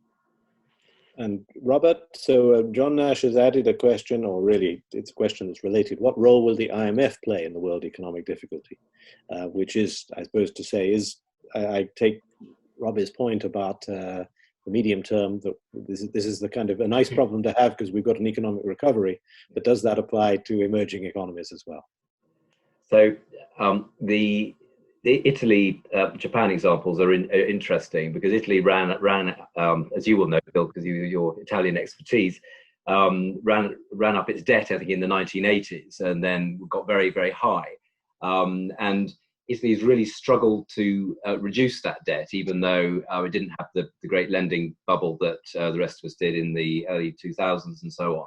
And Robert, so John Nash has added a question, or really it's a question that's related. What role will the IMF play in the world economic difficulty? Which is, I suppose to say, I take Robbie's point about the medium term, that this is the kind of a nice problem to have because we've got an economic recovery, but does that apply to emerging economies as well? So the Italy, Japan examples are interesting because Italy ran, as you will know, Bill, because your Italian expertise, ran up its debt, I think, in the 1980s, and then got very, very high. And Italy's really struggled to reduce that debt, even though it didn't have the great lending bubble that the rest of us did in the early 2000s and so on.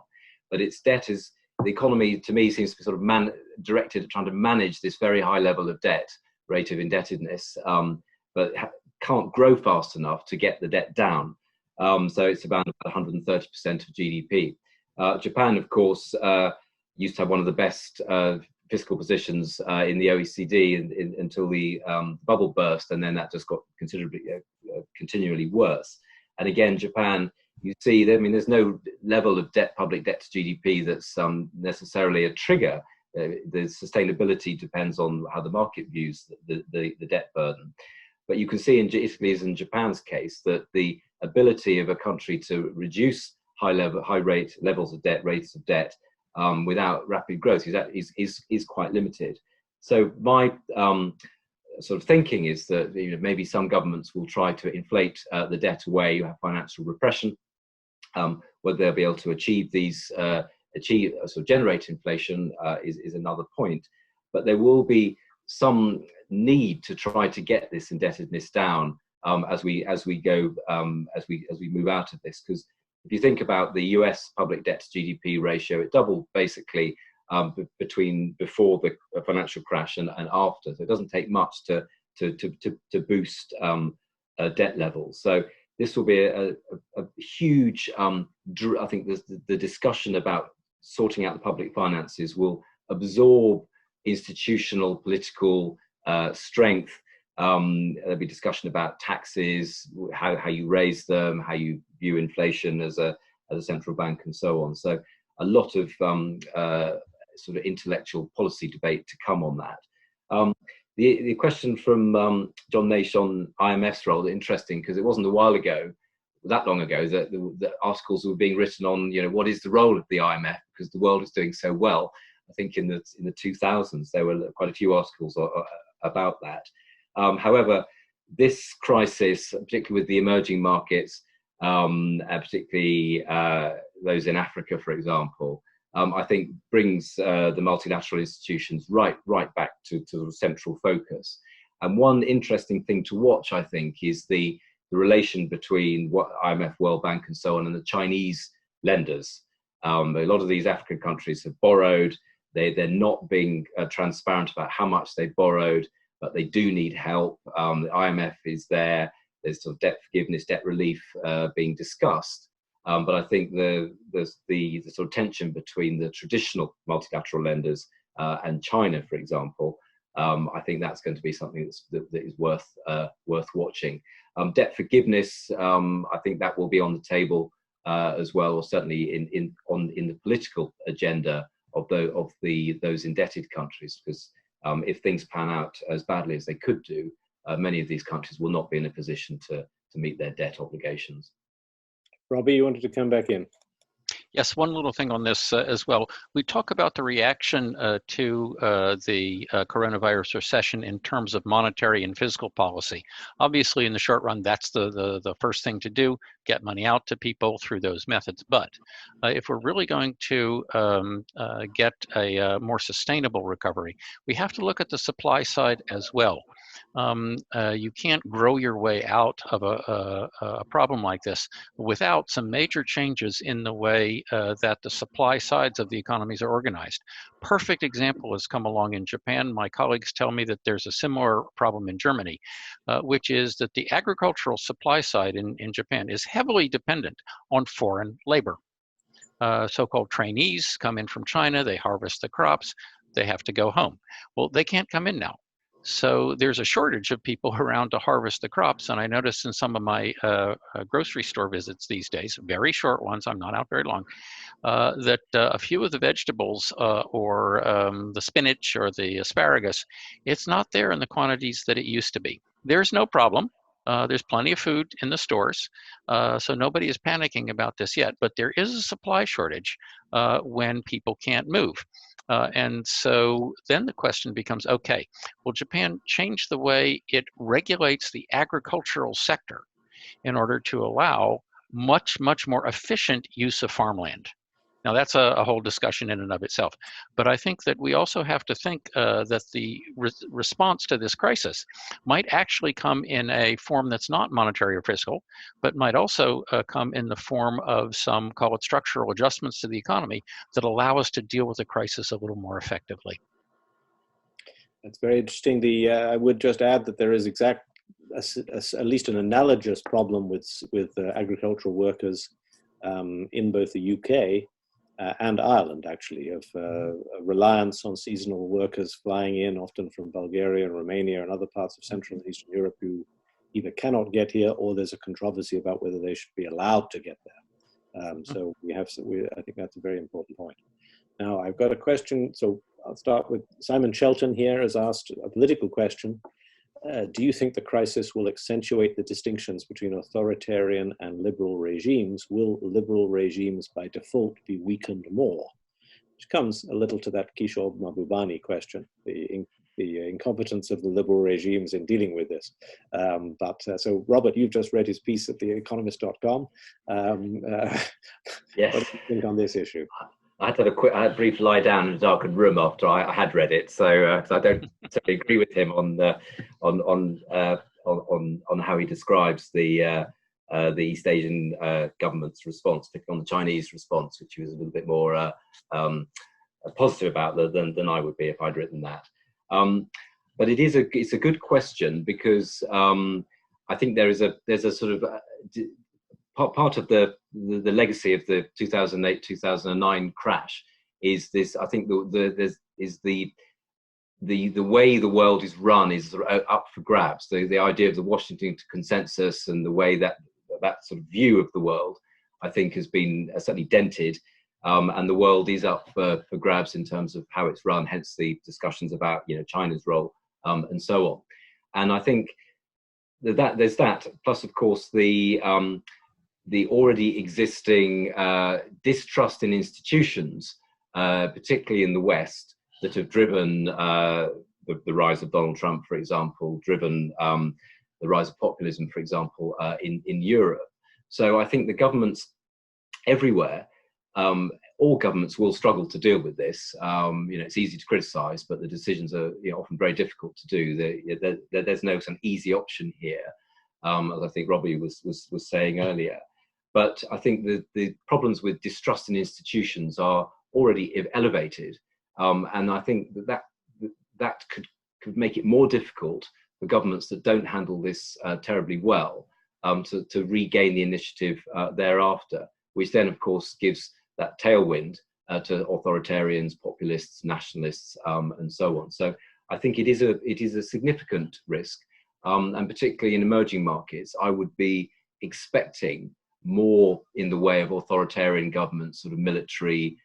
But its debt is, the economy, to me, seems to be sort of directed at trying to manage this very high level of debt, rate of indebtedness, but can't grow fast enough to get the debt down. So it's about 130% of GDP. Japan, of course, used to have one of the best fiscal positions in the OECD until the bubble burst, and then that just got continually worse. And again, Japan, you see, there's no level of public debt to GDP that's necessarily a trigger. The sustainability depends on how the market views the debt burden. But you can see in Italy's and Japan's case that the ability of a country to reduce high-rate levels of debt, rates of debt, without rapid growth is quite limited. So my sort of thinking is that maybe some governments will try to inflate the debt away. You have financial repression. Whether they'll be able to achieve generate inflation is another point. But there will be some need to try to get this indebtedness down as we move out of this. Because if you think about the US public debt to GDP ratio, it doubled basically between before the financial crash and after. So it doesn't take much to boost debt levels. So this will be a huge, I think the discussion about sorting out the public finances will absorb institutional, political strength. There'll be discussion about taxes, how you raise them, how you view inflation as a central bank, and so on. So a lot of sort of intellectual policy debate to come on that. The question from John Nash on IMF's role is interesting because it wasn't that long ago, that the articles were being written on, what is the role of the IMF, because the world is doing so well. I think in the 2000s there were quite a few articles about that. However, this crisis, particularly with the emerging markets, particularly those in Africa, for example, I think brings the multilateral institutions right back to sort of central focus. And one interesting thing to watch, I think, is the relation between what IMF, World Bank, and so on, and the Chinese lenders. A lot of these African countries have borrowed. They're not being transparent about how much they borrowed, but they do need help. The IMF is there. There's sort of debt forgiveness, debt relief being discussed. But I think the sort of tension between the traditional multilateral lenders and China, for example, I think that's going to be something that is worth watching. Debt forgiveness, I think that will be on the table as well, or certainly in the political agenda of those indebted countries, because if things pan out as badly as they could do, many of these countries will not be in a position to meet their debt obligations. Robbie, you wanted to come back in? Yes, one little thing on this as well. We talk about the reaction to the coronavirus recession in terms of monetary and fiscal policy. Obviously, in the short run, that's the first thing to do, get money out to people through those methods. But if we're really going to get a more sustainable recovery, we have to look at the supply side as well. You can't grow your way out of a problem like this without some major changes in the way that the supply sides of the economies are organized. Perfect example has come along in Japan. My colleagues tell me that there's a similar problem in Germany, which is that the agricultural supply side in Japan is heavily dependent on foreign labor. So-called trainees come in from China, they harvest the crops, they have to go home. Well, they can't come in now. So there's a shortage of people around to harvest the crops. And I noticed in some of my grocery store visits these days, very short ones, I'm not out very long, that a few of the vegetables or the spinach or the asparagus, it's not there in the quantities that it used to be. There's no problem. There's plenty of food in the stores, so nobody is panicking about this yet. But there is a supply shortage when people can't move. And so then the question becomes, okay, will Japan change the way it regulates the agricultural sector in order to allow much, much more efficient use of farmland? Now, that's a whole discussion in and of itself. But I think that we also have to think that the response to this crisis might actually come in a form that's not monetary or fiscal, but might also come in the form of some, call it structural adjustments to the economy that allow us to deal with the crisis a little more effectively. That's very interesting. I would just add that there is at least an analogous problem with agricultural workers in both the UK and Ireland, actually, of reliance on seasonal workers flying in, often from Bulgaria and Romania and other parts of Central and Eastern Europe, who either cannot get here or there's a controversy about whether they should be allowed to get there. So I think that's a very important point. Now, I've got a question. So I'll start with Simon Shelton here has asked a political question. Do you think the crisis will accentuate the distinctions between authoritarian and liberal regimes? Will liberal regimes by default be weakened more? Which comes a little to that Kishore Mahbubani question, the incompetence of the liberal regimes in dealing with this. So Robert, you've just read his piece at theeconomist.com. Yes. What do you think on this issue? I had a brief lie down in a darkened room after I had read it, so because I don't totally agree with him on how he describes the East Asian government's response, particularly on the Chinese response, which he was a little bit more positive about than I would be if I'd written that. But it's a good question, because I think there's a sort of part of the legacy of the 2008-2009 crash is this. I think the way the world is run is up for grabs. The idea of the Washington consensus and the way that sort of view of the world, I think, has been certainly dented, and the world is up for grabs in terms of how it's run. Hence the discussions about China's role and so on. And I think that there's that. Plus, of course, the already existing distrust in institutions, particularly in the West, that have driven the rise of Donald Trump, for example, driven the rise of populism, for example, in Europe. So I think the governments everywhere, all governments will struggle to deal with this. It's easy to criticize, but the decisions are often very difficult to do. There's no some easy option here, as I think Robbie was saying earlier. But I think the problems with distrust in institutions are already elevated, and I think that could make it more difficult for governments that don't handle this terribly well to regain the initiative thereafter, which then, of course, gives that tailwind to authoritarians, populists, nationalists, and so on. So I think it is a significant risk, and particularly in emerging markets, I would be expecting more in the way of authoritarian governments, sort of military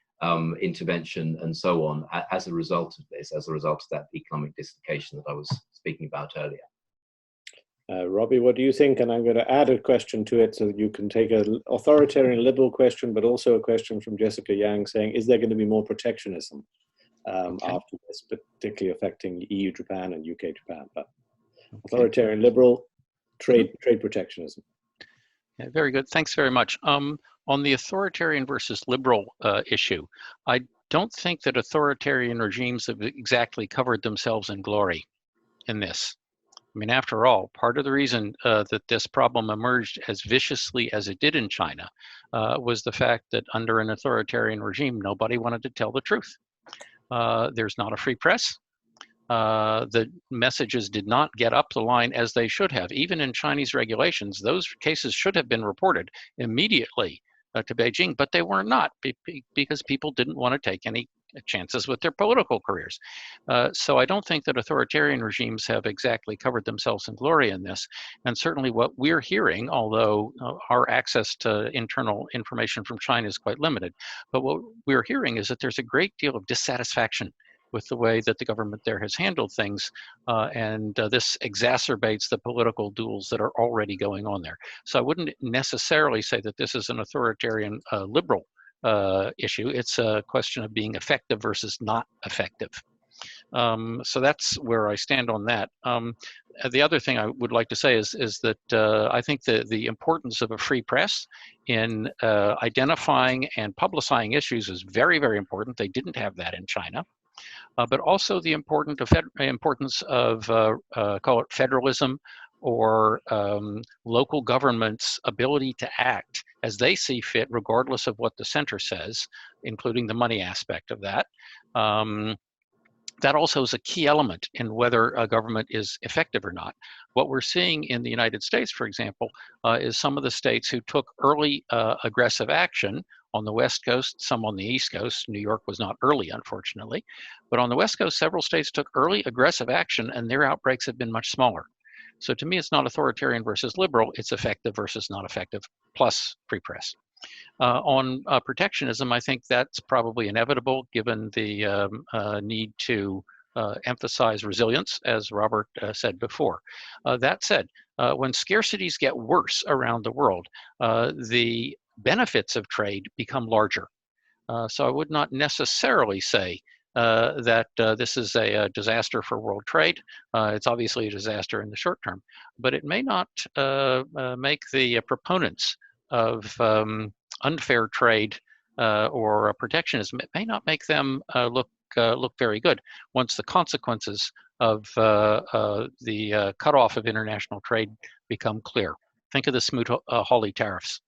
intervention and so on, as a result of this, as a result of that economic dislocation that I was speaking about earlier. Robbie, what do you think? And I'm going to add a question to it so that you can take an authoritarian liberal question, but also a question from Jessica Yang saying, is there going to be more protectionism after this, particularly affecting EU Japan and UK Japan? But authoritarian liberal, trade protectionism. Yeah, very good. Thanks very much. On the authoritarian versus liberal issue, I don't think that authoritarian regimes have exactly covered themselves in glory in this. I mean, after all, part of the reason that this problem emerged as viciously as it did in China was the fact that under an authoritarian regime, nobody wanted to tell the truth. There's not a free press. The messages did not get up the line as they should have. Even in Chinese regulations, those cases should have been reported immediately to Beijing, but they were not because people didn't want to take any chances with their political careers. So I don't think that authoritarian regimes have exactly covered themselves in glory in this. And certainly what we're hearing, although our access to internal information from China is quite limited, but what we're hearing is that there's a great deal of dissatisfaction with the way that the government there has handled things, and this exacerbates the political duels that are already going on there. So I wouldn't necessarily say that this is an authoritarian liberal issue. It's a question of being effective versus not effective. So that's where I stand on that. The other thing I would like to say is that I think the importance of a free press in identifying and publicizing issues is very, very important. They didn't have that in China. But also the importance of call it federalism, or local governments' ability to act as they see fit, regardless of what the center says, including the money aspect of that. That also is a key element in whether a government is effective or not. What we're seeing in the United States, for example, is some of the states who took early aggressive action on the West Coast, some on the East Coast. New York was not early, unfortunately. But on the West Coast, several states took early aggressive action, and their outbreaks have been much smaller. So to me, it's not authoritarian versus liberal, it's effective versus not effective, plus free press. On protectionism, I think that's probably inevitable given the need to emphasize resilience, as Robert said before. That said, when scarcities get worse around the world, the benefits of trade become larger. So I would not necessarily say that this is a disaster for world trade. It's obviously a disaster in the short term, but it may not make the proponents of unfair trade or protectionism, it may not make them look very good once the consequences of the cutoff of international trade become clear. Think of the Smoot-Hawley tariffs.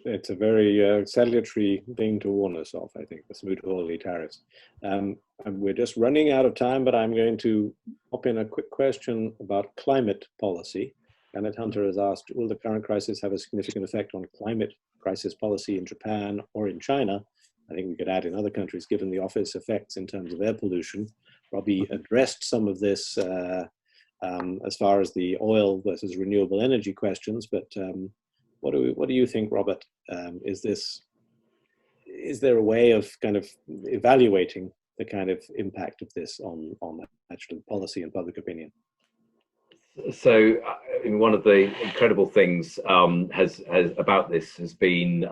It's a very salutary thing to warn us of, I think, the Smoot-Hawley tariffs. And we're just running out of time, but I'm going to pop in a quick question about climate policy. Kenneth Hunter has asked, will the current crisis have a significant effect on climate crisis policy in Japan or in China? I think we could add in other countries, given the obvious effects in terms of air pollution. Robbie addressed some of this as far as the oil versus renewable energy questions, but what do you think, Robert? Is there a way of kind of evaluating the kind of impact of this on actual policy and public opinion? So, one of the incredible things about this has been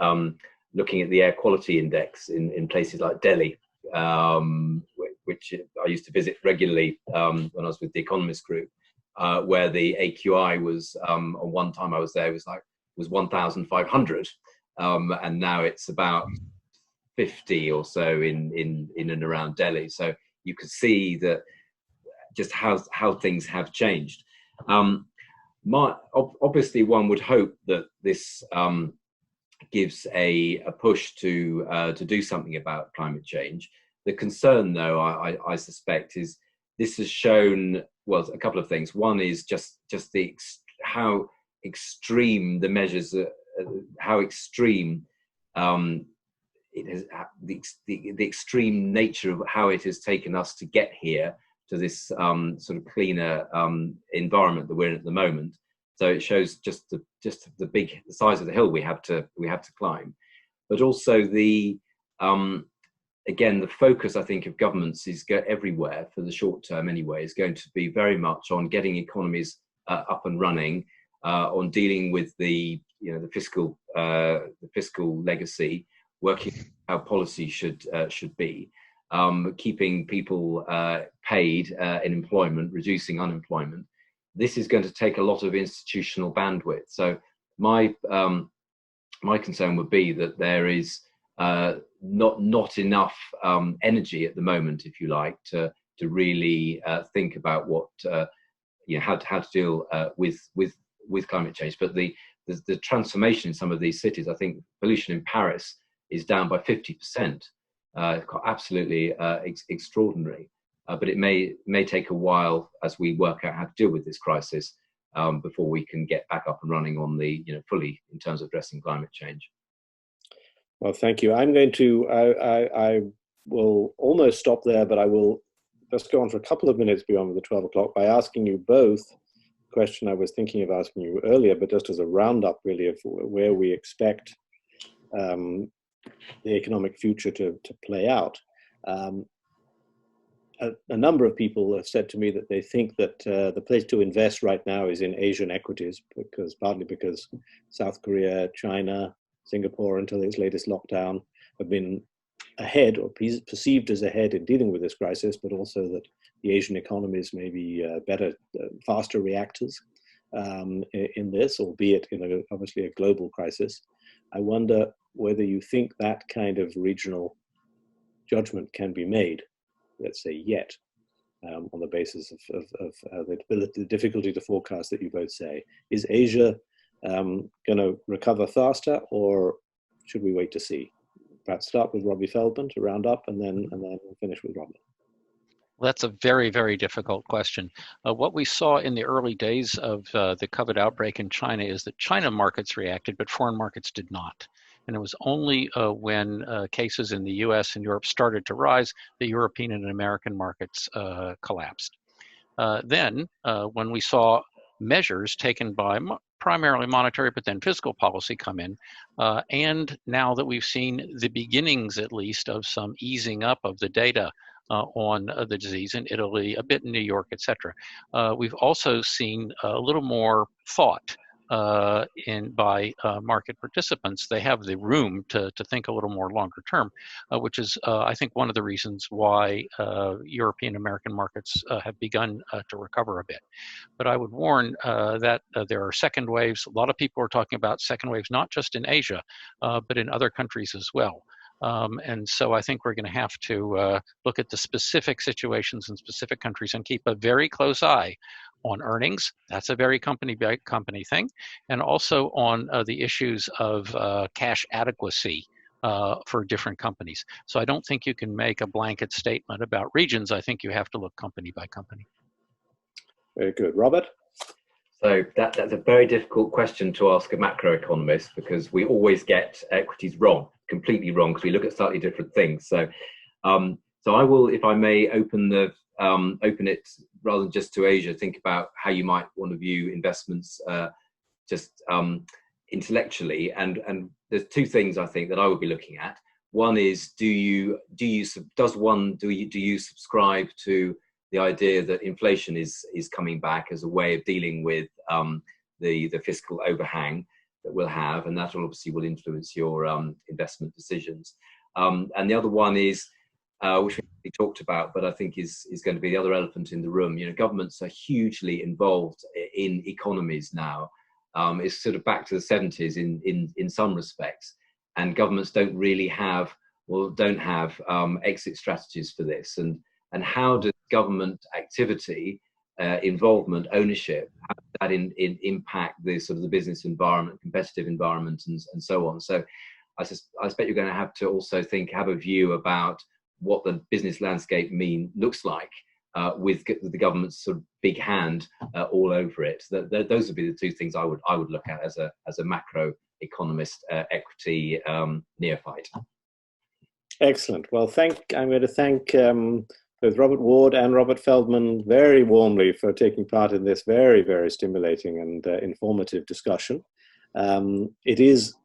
looking at the air quality index in places like Delhi, which I used to visit regularly when I was with the Economist group, where the AQI was one time I was there was 1,500, and now it's about 50 or so in and around Delhi. So you could see that just how things have changed. Obviously, one would hope that this gives a push to do something about climate change. The concern, though, I suspect, is this has shown, well, a couple of things. One is just how extreme the measures, how extreme it has the extreme nature of how it has taken us to get here to this sort of cleaner environment that we're in at the moment. So it shows just the size of the hill we have to climb, but also again, the focus, I think, of governments is everywhere for the short term anyway, is going to be very much on getting economies up and running, on dealing with the fiscal legacy, working how policy should be, keeping people paid in employment, reducing unemployment. This is going to take a lot of institutional bandwidth. So my concern would be that there is not enough energy at the moment, if you like, to really think about what how to deal with climate change. But the transformation in some of these cities, I think pollution in Paris is down by 50%, absolutely extraordinary. But it may take a while as we work out how to deal with this crisis before we can get back up and running on the fully in terms of addressing climate change. Well, thank you. I'm going to, I will almost stop there, but I will just go on for a couple of minutes beyond the 12 o'clock by asking you both a question I was thinking of asking you earlier, but just as a roundup really of where we expect the economic future to play out. A number of people have said to me that they think that the place to invest right now is in Asian equities, partly because South Korea, China, Singapore, until its latest lockdown, have been ahead or perceived as ahead in dealing with this crisis, but also that the Asian economies may be better, faster reactors in this, albeit in obviously a global crisis. I wonder whether you think that kind of regional judgment can be made, let's say yet, on the basis of the difficulty to forecast that you both say. Is Asia going to recover faster, or should we wait to see? Perhaps start with Robbie Feldman to round up, and then finish with Robert. Well, that's a very, very difficult question. What we saw in the early days of the COVID outbreak in China is that China markets reacted, but foreign markets did not. And it was only when cases in the US and Europe started to rise, the European and American markets collapsed. Then, when we saw measures taken by primarily monetary, but then fiscal policy come in, and now that we've seen the beginnings, at least, of some easing up of the data on the disease in Italy, a bit in New York, et cetera. We've also seen a little more thought by market participants. They have the room to think a little more longer term, which is, I think, one of the reasons why European American markets have begun to recover a bit. But I would warn that there are second waves. A lot of people are talking about second waves, not just in Asia, but in other countries as well. And so I think we're going to have to look at the specific situations in specific countries and keep a very close eye on earnings. That's a very company by company thing. And also on the issues of cash adequacy for different companies. So I don't think you can make a blanket statement about regions. I think you have to look company by company. Very good. Robert? So that's a very difficult question to ask a macroeconomist, because we always get equities wrong, completely wrong, because we look at slightly different things. So I will, if I may, open it rather than just to Asia, think about how you might want to view investments just intellectually. And there's two things I think that I would be looking at. One is, do you subscribe to the idea that inflation is coming back as a way of dealing with the fiscal overhang that we'll have, and that obviously will influence your investment decisions. And the other one is, which we talked about, but I think is going to be the other elephant in the room. Governments are hugely involved in economies now. It's sort of back to the 70s in some respects, and governments don't have exit strategies for this. And how does government activity, involvement, ownership, how does that impact the sort of the business environment, competitive environment, and so on? So I expect you're going to have to also have a view about what the business landscape looks like with the government's sort of big hand all over it. Those would be the two things I would look at as a macro economist, equity neophyte. Excellent. Well, I'm going to thank both Robert Ward and Robert Feldman very warmly for taking part in this very, very stimulating and informative discussion. It is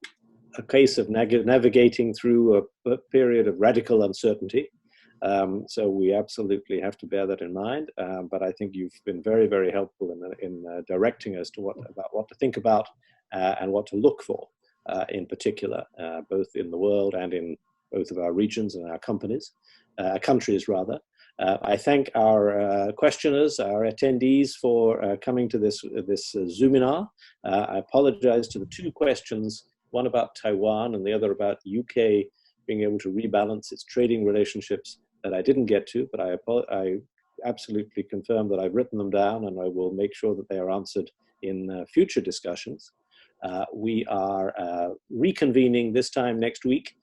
a case of navigating through a period of radical uncertainty. So we absolutely have to bear that in mind. But I think you've been very, very helpful in directing us to about what to think about and what to look for in particular, both in the world and in both of our regions and our countries rather. I thank our questioners, our attendees for coming to this Zoominar. I apologize to the two questions, one about Taiwan and the other about the UK being able to rebalance its trading relationships, that I didn't get to, but I absolutely confirm that I've written them down, and I will make sure that they are answered in future discussions. We are reconvening this time next week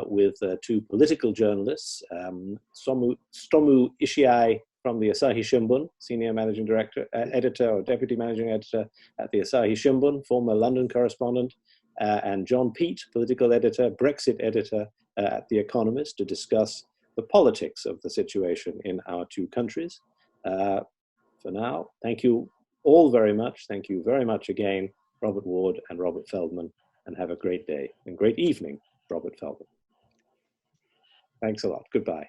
with two political journalists, Tsutomu Ishiai from the Asahi Shimbun, Senior Managing Director, Editor or Deputy Managing Editor at the Asahi Shimbun, former London correspondent, and John Peet, Political Editor, Brexit Editor at The Economist, to discuss the politics of the situation in our two countries. For now, thank you all very much. Thank you very much again, Robert Ward and Robert Feldman, and have a great day and great evening, Robert Feldman. Thanks a lot. Goodbye.